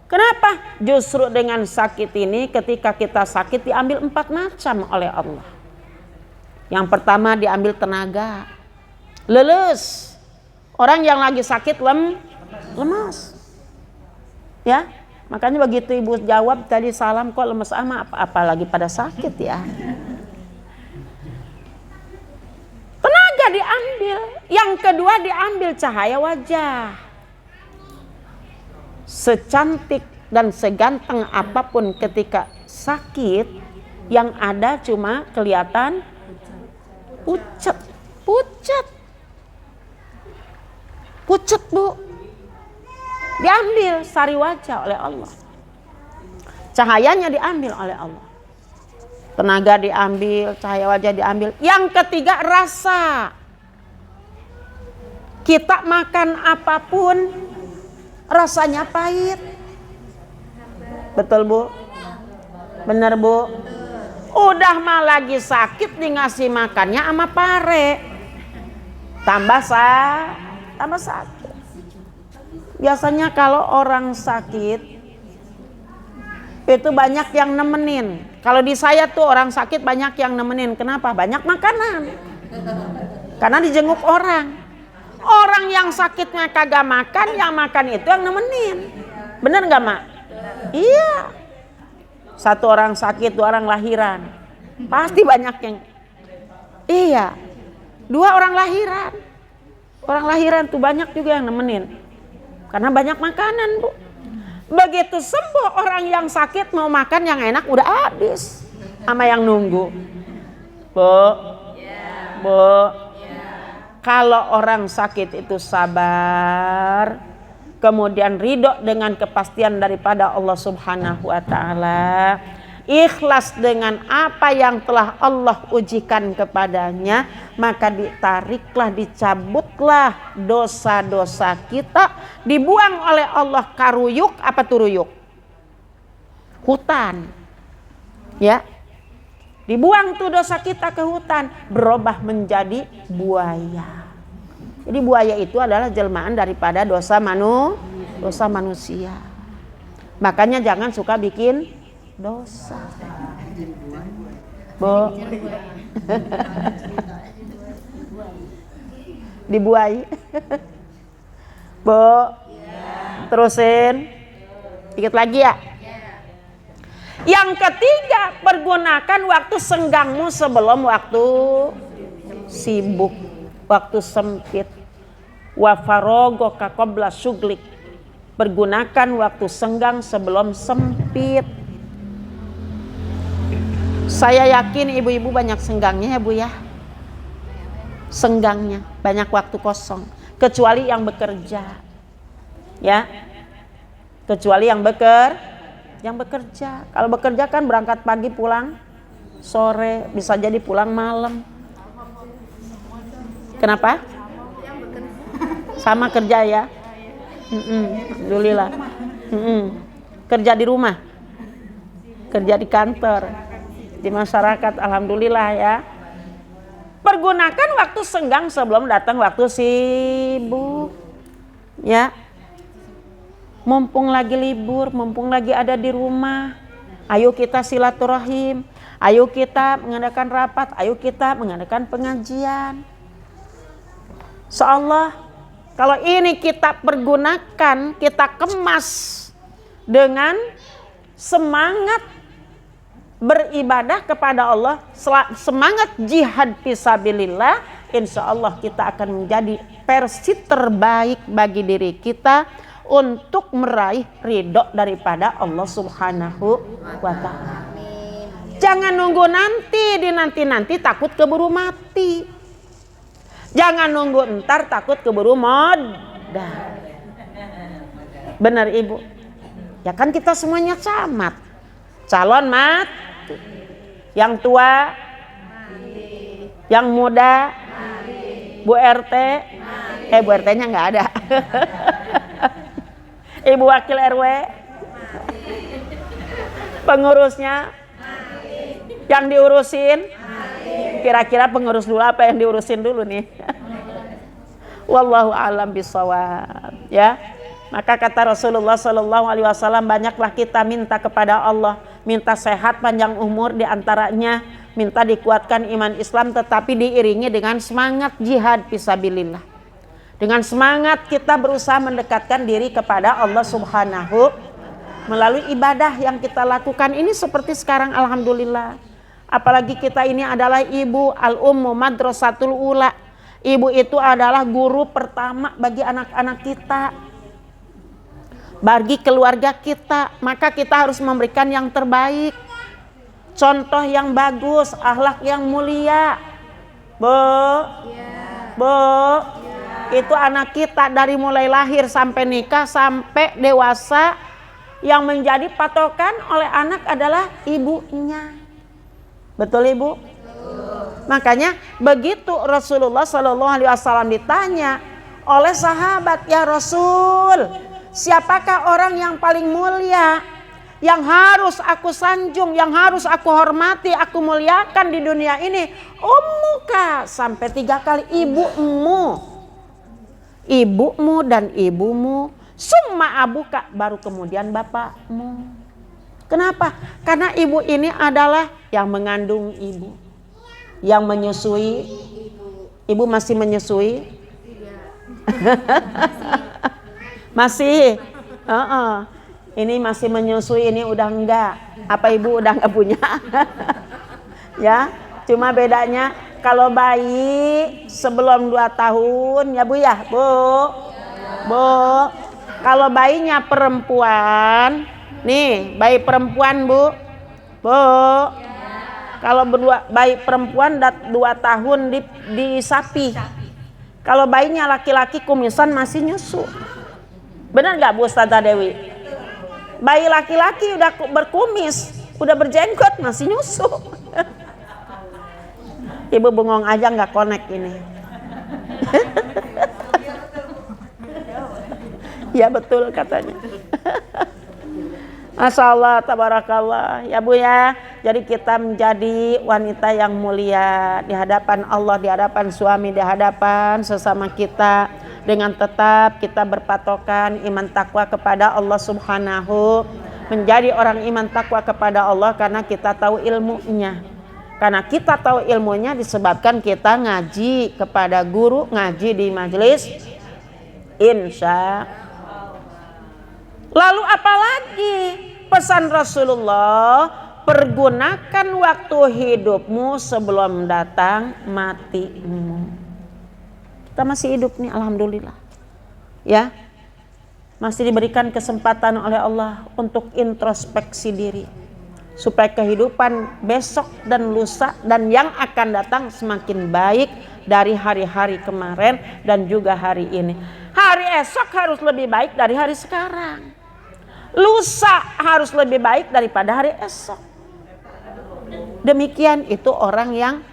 Kenapa? Justru dengan sakit ini, ketika kita sakit diambil 4 macam oleh Allah. Yang pertama diambil tenaga, leles. Orang yang lagi sakit lemas. Ya, makanya begitu ibu jawab tadi salam kok lemes ama, apalagi pada sakit ya. Tenaga diambil. Yang kedua diambil cahaya wajah. Secantik dan seganteng apapun ketika sakit, yang ada cuma kelihatan pucat Bu. Diambil sari wajah oleh Allah, cahayanya diambil oleh Allah, tenaga diambil, cahaya wajah diambil. Yang ketiga rasa. Kita makan apapun rasanya pahit. Betul Bu? Bener Bu? Udah mah lagi sakit nih ngasih makannya sama pare, tambah sakit. Biasanya kalau orang sakit itu banyak yang nemenin. Kalau di saya tuh orang sakit banyak yang nemenin. Kenapa? Banyak makanan. Karena dijenguk orang. Orang yang sakitnya kagak makan, yang makan itu yang nemenin. Bener gak Mak? Iya. Satu orang sakit, 2 orang lahiran. Pasti banyak yang. Iya. 2 orang lahiran. Orang lahiran tuh banyak juga yang nemenin. Karena banyak makanan Bu. Begitu sembuh orang yang sakit mau makan yang enak udah habis. Sama yang nunggu. Bu. Kalau orang sakit itu sabar, kemudian ridho dengan kepastian daripada Allah Subhanahu wa taala, ikhlas dengan apa yang telah Allah ujikan kepadanya, maka ditariklah, dicabutlah dosa-dosa kita, dibuang oleh Allah karuyuk apa turuyuk? Hutan. Ya. Dibuang tuh dosa kita ke hutan, berubah menjadi buaya. Jadi buaya itu adalah jelmaan daripada dosa manusia. Makanya jangan suka bikin dosa. Bu. Dibuai. Bu. Terusin. Dikit lagi ya. Yang ketiga, pergunakan waktu senggangmu sebelum waktu sibuk, waktu sempit. Wa farogoka qabla syuglik. Pergunakan waktu senggang sebelum sempit. Saya yakin ibu-ibu banyak senggangnya ya Bu ya. Senggangnya, banyak waktu kosong. Kecuali yang bekerja. Ya. Kecuali yang bekerja. Kalau bekerja kan berangkat pagi pulang sore, bisa jadi pulang malam. Kenapa? Sama kerja ya. Alhamdulillah. Kerja di rumah, kerja di kantor, di masyarakat, alhamdulillah ya. Pergunakan waktu senggang sebelum datang waktu sibuk. Ya. Mumpung lagi libur, mumpung lagi ada di rumah, ayo kita silaturahim, ayo kita mengadakan rapat, ayo kita mengadakan pengajian. Insyaallah kalau ini kita pergunakan, kita kemas dengan semangat beribadah kepada Allah, semangat jihad fisabilillah, insyaallah kita akan menjadi versi terbaik bagi diri kita untuk meraih ridho daripada Allah Subhanahu wa ta'ala. Jangan nunggu nanti takut keburu mati. Jangan nunggu entar takut keburu modal. Benar Ibu? Ya kan kita semuanya camat. Calon mati. Yang tua, yang muda, Bu RT, Bu RT-nya nggak ada. Ibu wakil RW, pengurusnya, yang diurusin, kira-kira pengurus dulu apa yang diurusin dulu nih? Wallahu a'lam bishawab. Ya, Maka kata Rasulullah Sallallahu Alaihi Wasallam, banyaklah kita minta kepada Allah, minta sehat panjang umur, diantaranya minta dikuatkan iman Islam, tetapi diiringi dengan semangat jihad fisabilillah. Dengan semangat kita berusaha mendekatkan diri kepada Allah Subhanahu melalui ibadah yang kita lakukan ini seperti sekarang, alhamdulillah. Apalagi kita ini adalah ibu, al-ummu madrasatul ula. Ibu itu adalah guru pertama bagi anak-anak kita, bagi keluarga kita. Maka kita harus memberikan yang terbaik, contoh yang bagus, akhlak yang mulia. Itu anak kita dari mulai lahir sampai nikah sampai dewasa, yang menjadi patokan oleh anak adalah ibunya. Betul ibu? Makanya begitu Rasulullah Shallallahu Alaihi Wasallam ditanya oleh sahabat, ya Rasul, siapakah orang yang paling mulia, yang harus aku sanjung, yang harus aku hormati, aku muliakan di dunia ini? Ummuka, sampai 3 kali, ibumu dan ibumu, summa abuka, baru kemudian bapakmu. Kenapa? Karena ibu ini adalah yang mengandung ibu, yang menyusui. Ibu masih menyusui? Masih. Ini masih menyusui, ini udah enggak. Apa ibu udah enggak punya? Ya, cuma bedanya kalau bayi sebelum 2 tahun ya Bu ya, Bu. Kalau bayinya perempuan, nih bayi perempuan Bu. Kalau bayi perempuan 2 tahun di sapi. Kalau bayinya laki-laki kumisan masih nyusu. Benar nggak Bu Ustazah Dewi? Bayi laki-laki udah berkumis, udah berjenggot masih nyusu. Ibu bengong aja nggak connect ini. Ya betul katanya. Masya Allah, tabarakallah. Ya Bu ya, jadi kita menjadi wanita yang mulia di hadapan Allah, di hadapan suami, di hadapan sesama kita, dengan tetap kita berpatokan iman takwa kepada Allah Subhanahu. Menjadi orang iman takwa kepada Allah karena kita tahu ilmunya. Karena kita tahu ilmunya disebabkan kita ngaji kepada guru, ngaji di majelis insya. Lalu apalagi pesan Rasulullah, pergunakan waktu hidupmu sebelum datang matimu. Kita masih hidup nih, alhamdulillah. Ya, masih diberikan kesempatan oleh Allah untuk introspeksi diri, supaya kehidupan besok dan lusa dan yang akan datang semakin baik dari hari-hari kemarin dan juga hari ini. Hari esok harus lebih baik dari hari sekarang. Lusa harus lebih baik daripada hari esok. Demikian itu orang yang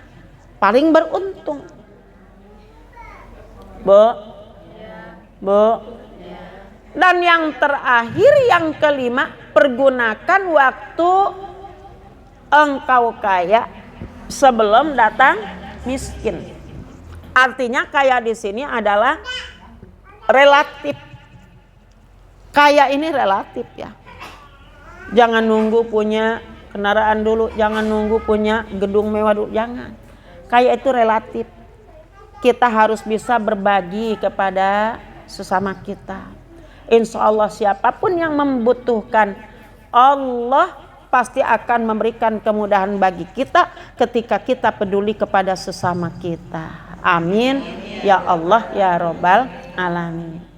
paling beruntung. Bu. Dan yang terakhir, yang kelima, pergunakan waktu engkau kaya sebelum datang miskin. Artinya kaya di sini adalah relatif. Kaya ini relatif ya. Jangan nunggu punya kendaraan dulu, jangan nunggu punya gedung mewah dulu, jangan. Kaya itu relatif. Kita harus bisa berbagi kepada sesama kita. Insya Allah siapapun yang membutuhkan, Allah pasti akan memberikan kemudahan bagi kita ketika kita peduli kepada sesama kita. Amin. Ya Allah ya Rabbal Alamin.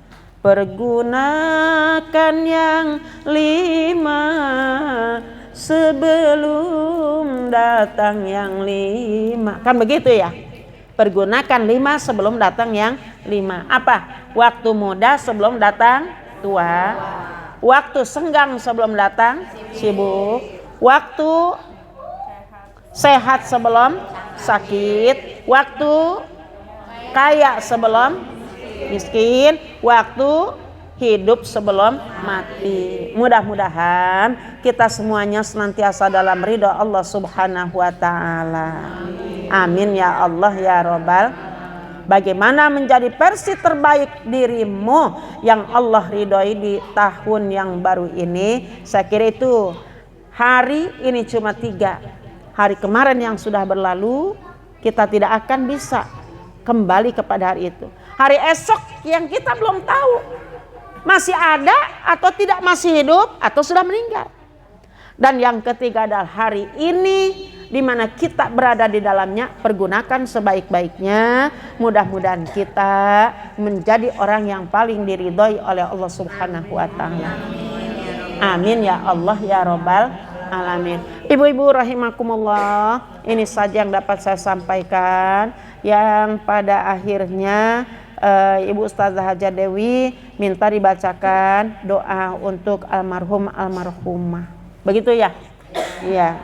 Pergunakan yang 5 sebelum datang yang 5. Kan begitu ya? Pergunakan 5 sebelum datang yang 5. Apa? Waktu muda sebelum datang tua. Waktu senggang sebelum datang sibuk. Waktu sehat sebelum sakit. Waktu kaya sebelum miskin, waktu hidup sebelum mati. Mudah-mudahan kita semuanya senantiasa dalam ridha Allah Subhanahu wa taala. Amin ya Allah ya Rabbal bagaimana menjadi versi terbaik dirimu yang Allah ridhoi di tahun yang baru ini. Saya kira itu. Hari ini cuma 3. Hari kemarin yang sudah berlalu, kita tidak akan bisa kembali kepada hari itu. Hari esok yang kita belum tahu masih ada atau tidak, masih hidup atau sudah meninggal. Dan yang ketiga adalah hari ini di mana kita berada di dalamnya, pergunakan sebaik-baiknya. Mudah-mudahan kita menjadi orang yang paling diridhoi oleh Allah Subhanahu wa taala. Amin ya Allah ya Rabbal alamin. Ibu-ibu rahimakumullah, ini saja yang dapat saya sampaikan, yang pada akhirnya Ibu Ustazah Haja Dewi minta dibacakan doa untuk almarhum almarhumah. Begitu ya? Iya.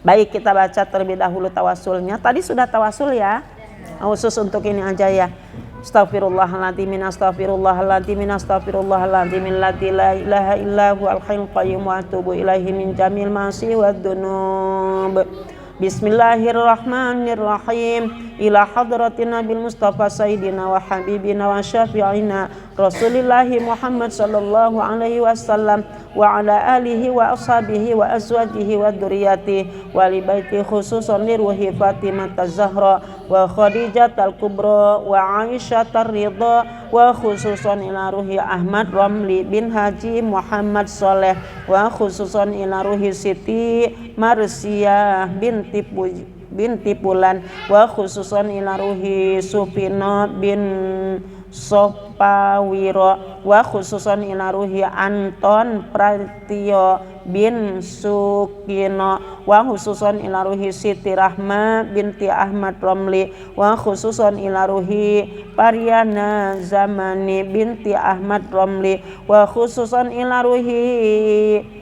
Baik, kita baca terlebih dahulu tawasulnya. Tadi sudah tawasul ya. Khusus untuk ini aja ya. Astaghfirullahaladzim, astaghfirullahaladzim, astaghfirullahaladzim, allati la ilaha illa huwal hayyul qayyum wa atubu ilaihi min jamil ma'asi wad dunub. Bismillahirrahmanirrahim. Ila hadratin Nabil Mustafa Sayyidina wa Habibina wa Syafi'ina Rasulillahi Muhammad sallallahu alaihi wasallam wa ala alihi wa ashabihi wa azwajihi wa dzurriyyatihi wa li baiti khususan li ruhi Fatimah Az-Zahra wa Khadijah Al-Kubra wa Aisyah Ar-Ridha wa khususan ila ruhi Ahmad Ramli bin Haji Muhammad Saleh wa khususan ila ruhi Siti Marsiyah binti Pulan wa khususan ila ruhi Sufina bin Sopawiro wa khususan ila ruhi Anton Pratio bin Sukino wa khususan ila ruhi Siti Rahma binti Ahmad Romli wa khususan ila ruhi Pariana Zamani binti Ahmad Romli wa khususan ila ruhi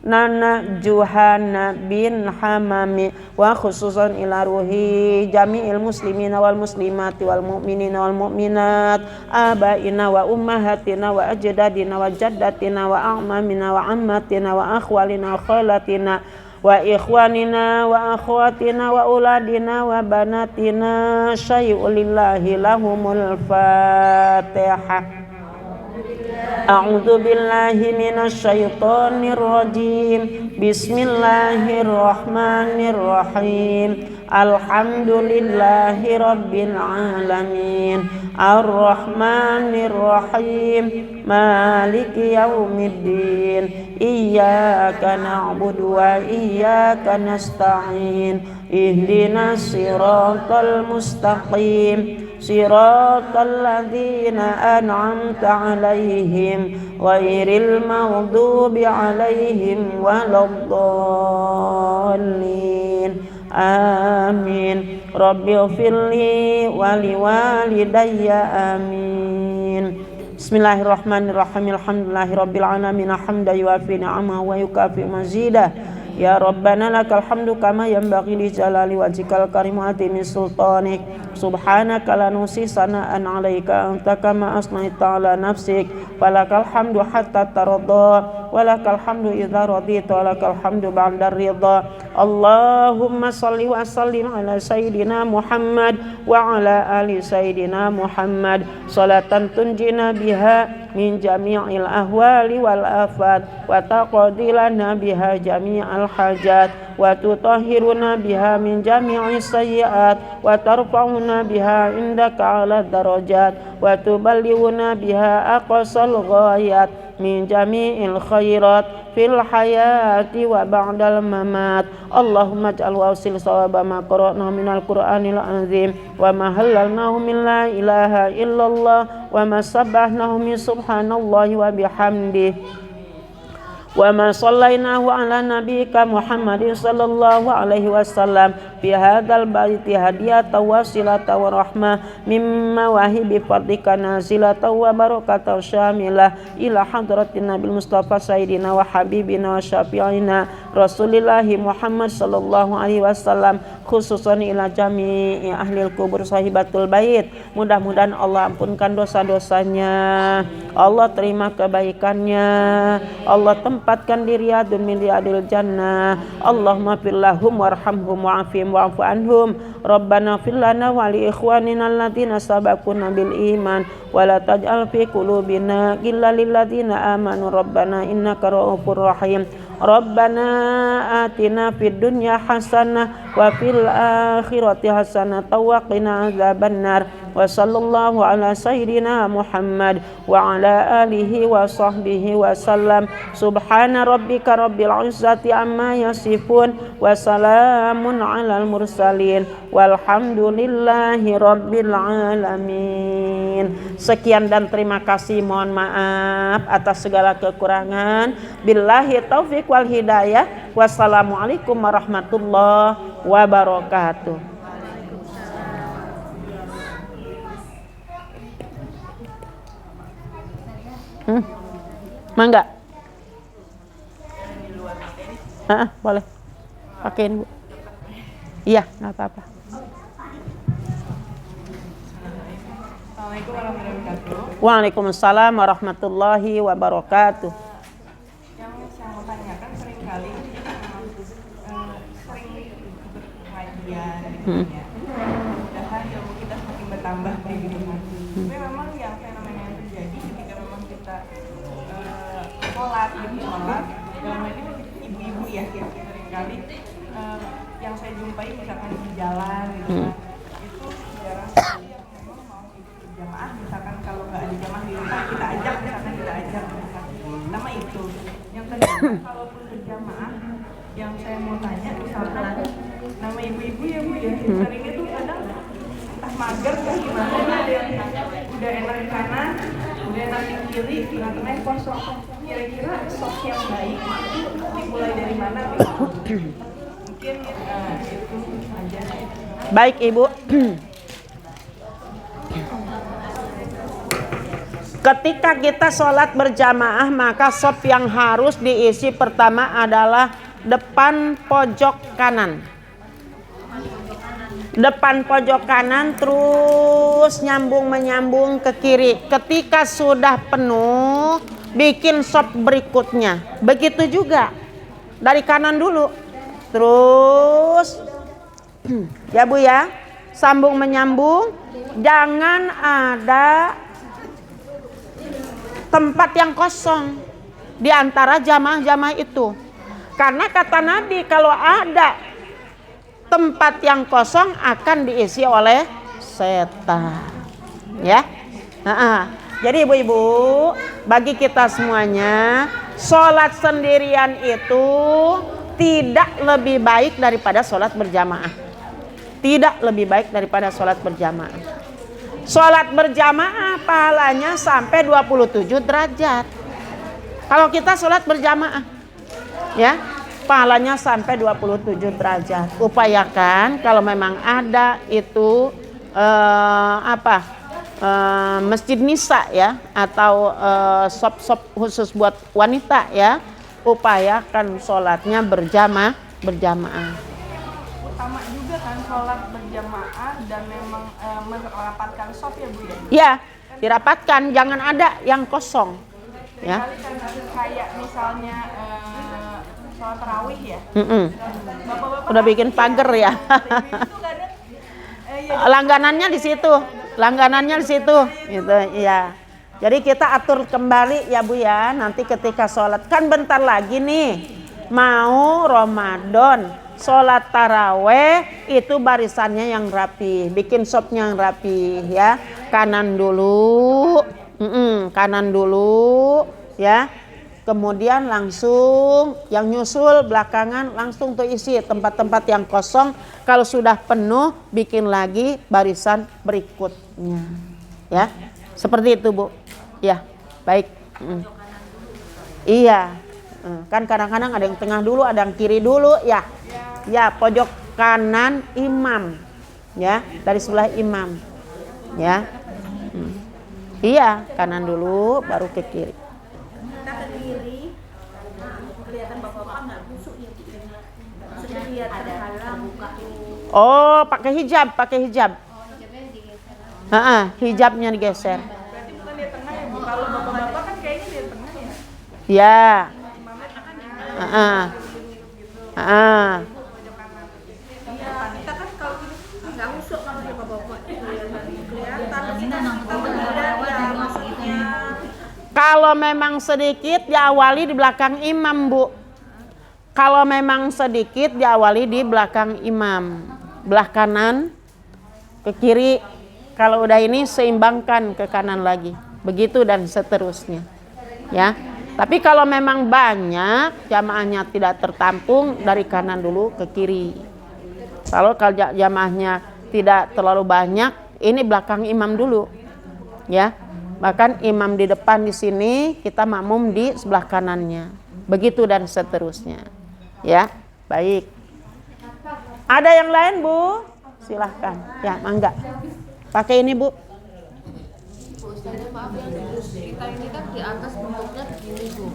Nana Juhana bin Hamami wa khususan ila ruhi jami'il muslimina wal muslimati wal mu'minina wal mu'minat abaina wa ummahatina wa ajdadina wa jaddatina wa a'mamina wa ammatina wa akhwalina wa khalatina wa ikhwanina wa akhwatina wa uladina wa banatina syai'ulillahi lahumul Fatihah. A'udzu billahi minasy syaithanir rajim. Bismillahirrahmanirrahim. Alhamdulillahi rabbil alamin. Ar-Rahmanir Rahim. Maliki yaumiddin. Iyyaka na'budu wa iyyaka nasta'in. Ihdinas siratal mustaqim. Siratal ladzina an'amta 'alaihim ghairil maghdubi 'alaihim waladdallin. Amin. Rabbighfirli wa liwalidayya. Amin. Bismillahirrahmanirrahim. Alhamdulillahirabbil alamin. Hamdan yuwafi ni'amahu wa yukafi mazidah. Ya Rabbana lakal hamdu kama yanbaghi li jalali wajhikal karim wa azimi sultanik. Subhanaka la nuhsi sana'an 'alaika anta kama asnaita 'ala nafsik. Walakal hamdu hatta taradda walakal hamdu idza radita walakal hamdu ba'da ridha. Allahumma shalli wa sallim ala sayyidina Muhammad wa ala ali sayyidina Muhammad salatan tunjina biha min jami'il ahwali wal afat wa taqdilana biha jami'al hajat wa tutahhiruna biha min jami'i sayyi'at wa tarfa'una biha indaka 'ala darajat wa tuballighuna biha aqsal ghayat min jami'il khairat fil hayati wa ba'dal mamat. Allahumma ij'al wausil sawaba ma qara'na minal qur'anil azim wa ma halalnahu min la ilaha illallah wa ma sabbahnahu min subhanallahi wa bihamdihi wa ma sallainahu ala nabiyyika Muhammadin sallallahu alaihi wasallam fi hadzal baiti hadiyatan wasilatan wa rahmah mimma wahibi fardika nazilatan wa barakatan syamilah ila hadratin nabil mustafa sayyidina wa habibina wa syafi'ina Rasulillahi Muhammad sallallahu alaihi wasallam, khususan ila jami'i ahlil kubur sahibatul bait. Mudah-mudahan Allah ampunkan dosa-dosanya, Allah terima kebaikannya, Allah tempatkan di riyadun min riyadil jannah. Allahumma fir lahum warhamhum wa'afihim wa'fu anhum. Rabbana fir lana wa li ikhwanina alladziina sabaquna bil iman wa la taj'al fi qulubina ghillan lil ladziina amanu rabbana innaka ra'ufur rahim. Rabbana atina fid dunya hasanah wa fil akhirati hasanah wa qina adzabannar. Wa sallallahu ala sayyidina Muhammad wa ala alihi wa sahbihi wa sallam. Subhana rabbika rabbil izzati amma yasifun wa salamun alal mursalin walhamdulillahi rabbil alamin. Sekian dan terima kasih, mohon maaf atas segala kekurangan. Billahi taufik wal hidayah. Wassalamualaikum warahmatullahi wabarakatuh. Mangga? Boleh. Pakein, Bu. Iya, nggak apa-apa. Assalamualaikum warahmatullahi wabarakatuh. Waalaikumsalam warahmatullahi wabarakatuh. Yang saya mau tanyakan seringkali sering berpengajian gitu ya. Mudah-mudahan ilmu kita semakin bertambah kayak gitu kan. Tapi memang yang fenomena yang terjadi ketika memang kita sholat dalam hal ini ibu-ibu ya seringkali yang saya jumpai misalkan di jalan gitu kan, itu jarang sekali yang memang mau ikut berjamaah. Misalkan kalau nggak ada jamaah di rumah kita ajak, misalkan nama itu. Yang kedua, kalaupun berjamaah, yang saya mau tanya misalkan nama ibu-ibu ya Bu ya, seringnya tuh kadang entah mager kan gimana, ada yang udah enak di kanan, udah enak di kiri, tengah-tengah kosong. Kira-kira sok yang baik itu dimulai dari mana? Mungkin itu aja. Baik, Ibu. Ketika kita sholat berjamaah, maka shop yang harus diisi pertama adalah depan pojok kanan. Depan pojok kanan terus menyambung ke kiri. Ketika sudah penuh, bikin shop berikutnya. Begitu juga dari kanan dulu. Terus ya Bu ya, sambung menyambung. Jangan ada tempat yang kosong di antara jamaah-jamaah itu. Karena kata Nabi, kalau ada tempat yang kosong akan diisi oleh setan. Ya. Jadi ibu-ibu, bagi kita semuanya, sholat sendirian itu tidak lebih baik daripada sholat berjamaah. Tidak lebih baik daripada sholat berjamaah. Sholat berjamaah pahalanya sampai 27 derajat. Kalau kita sholat berjamaah, ya, pahalanya sampai 27 derajat. Upayakan kalau memang ada itu masjid nisa ya, atau shop khusus buat wanita ya, upayakan sholatnya berjamaah. Utama juga kan sholat berjamaah dan memang merapatkan shop ya Bu ya? Ya, dirapatkan, jangan ada yang kosong. Ya. Kayak misalnya sholat tarawih ya. Bapak-bapak Udah bikin pagar ya. Langganannya di situ. Gitu, iya. Jadi kita atur kembali ya Bu ya, nanti ketika sholat, kan bentar lagi nih mau Ramadan, sholat taraweh itu barisannya yang rapi, bikin shopnya yang rapi ya, kanan dulu ya, kemudian langsung yang nyusul belakangan langsung tuh isi tempat-tempat yang kosong. Kalau sudah penuh bikin lagi barisan berikutnya ya, seperti itu Bu. Ya, baik. Iya, kan kadang-kadang ada yang tengah dulu, ada yang kiri dulu ya. Ya, pojok kanan imam, ya, dari sebelah imam, ya. Iya, kanan dulu, baru ke kiri. Kita ke kiri, kelihatan bapak-bapak Oh, pakai hijab. Hijabnya digeser. Berarti bukan di tengah ya Bu. Kalau bapak-bapak kan kayaknya di tengah ya. Ya. Imamnya kan di Heeh. kita kan kalau nggak usuk kalau di bapak-bapak kelihatan. Tapi kan kita menghindar ya maksudnya. Kalau memang sedikit diawali di belakang imam, Bu. Kalau memang sedikit diawali di belakang imam. Belah kanan ke kiri. Kalau udah ini seimbangkan ke kanan lagi. Begitu dan seterusnya. Ya. Tapi kalau memang banyak jamaahnya tidak tertampung, dari kanan dulu ke kiri. Kalau jamaahnya tidak terlalu banyak, ini belakang imam dulu. Ya. Bahkan imam di depan di sini, kita makmum di sebelah kanannya. Begitu dan seterusnya. Ya, baik. Ada yang lain, Bu? Silahkan. Ya, mangga. Pakai ini, Bu. Ustazah, maaf yang kita ini kan di atas bentuknya begini Bu.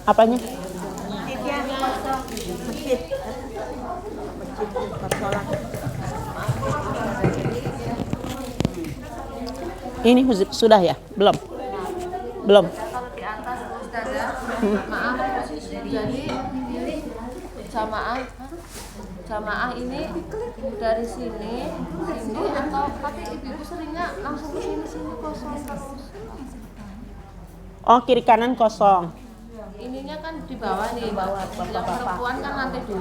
Apanya? Masjid sholat. Ini sudah ya? Belum? Belum. Kalau di atas Ustazah, maaf posisi jadi jamaah ini dari sini atau tapi ibu seringnya langsung ke sini kosong terus. Oh, kiri kanan kosong. Ininya kan di bawah nih, yang perempuan kan lantai 2.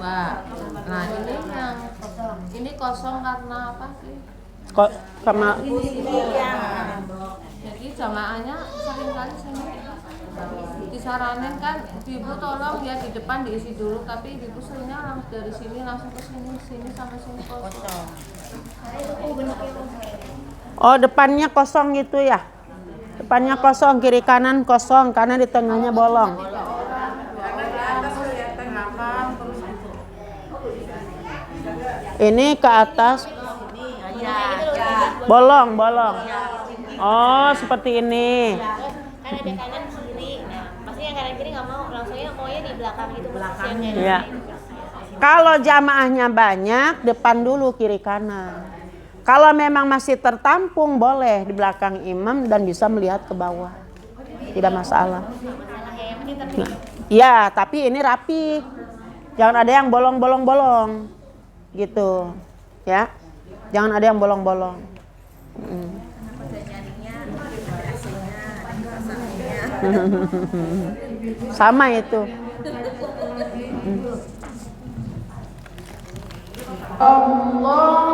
Nah ini kosong karena apa sih? Kok sama Jadi jamaahnya seringkali sini disaranin kan ibu tolong ya di depan diisi dulu, tapi ibu seringnya langsung dari sini langsung ke sini sampai sini kosong. Oh, depannya kosong gitu ya? Depannya kosong, kiri kanan kosong, karena di tengahnya bolong. Ini ke atas bolong. Oh, seperti ini. Kan ada kanan kiri. Nah, pasti yang kanan kiri nggak mau, langsungnya maunya di belakang itu belakangnya. Ya. Kalau jamaahnya banyak, depan dulu kiri kanan. Kalau memang masih tertampung, boleh di belakang imam dan bisa melihat ke bawah. Tidak masalah. Nah, ya, tapi ini rapi. Jangan ada yang bolong-bolong gitu. Ya. Jangan ada yang bolong-bolong. Sama itu. Allah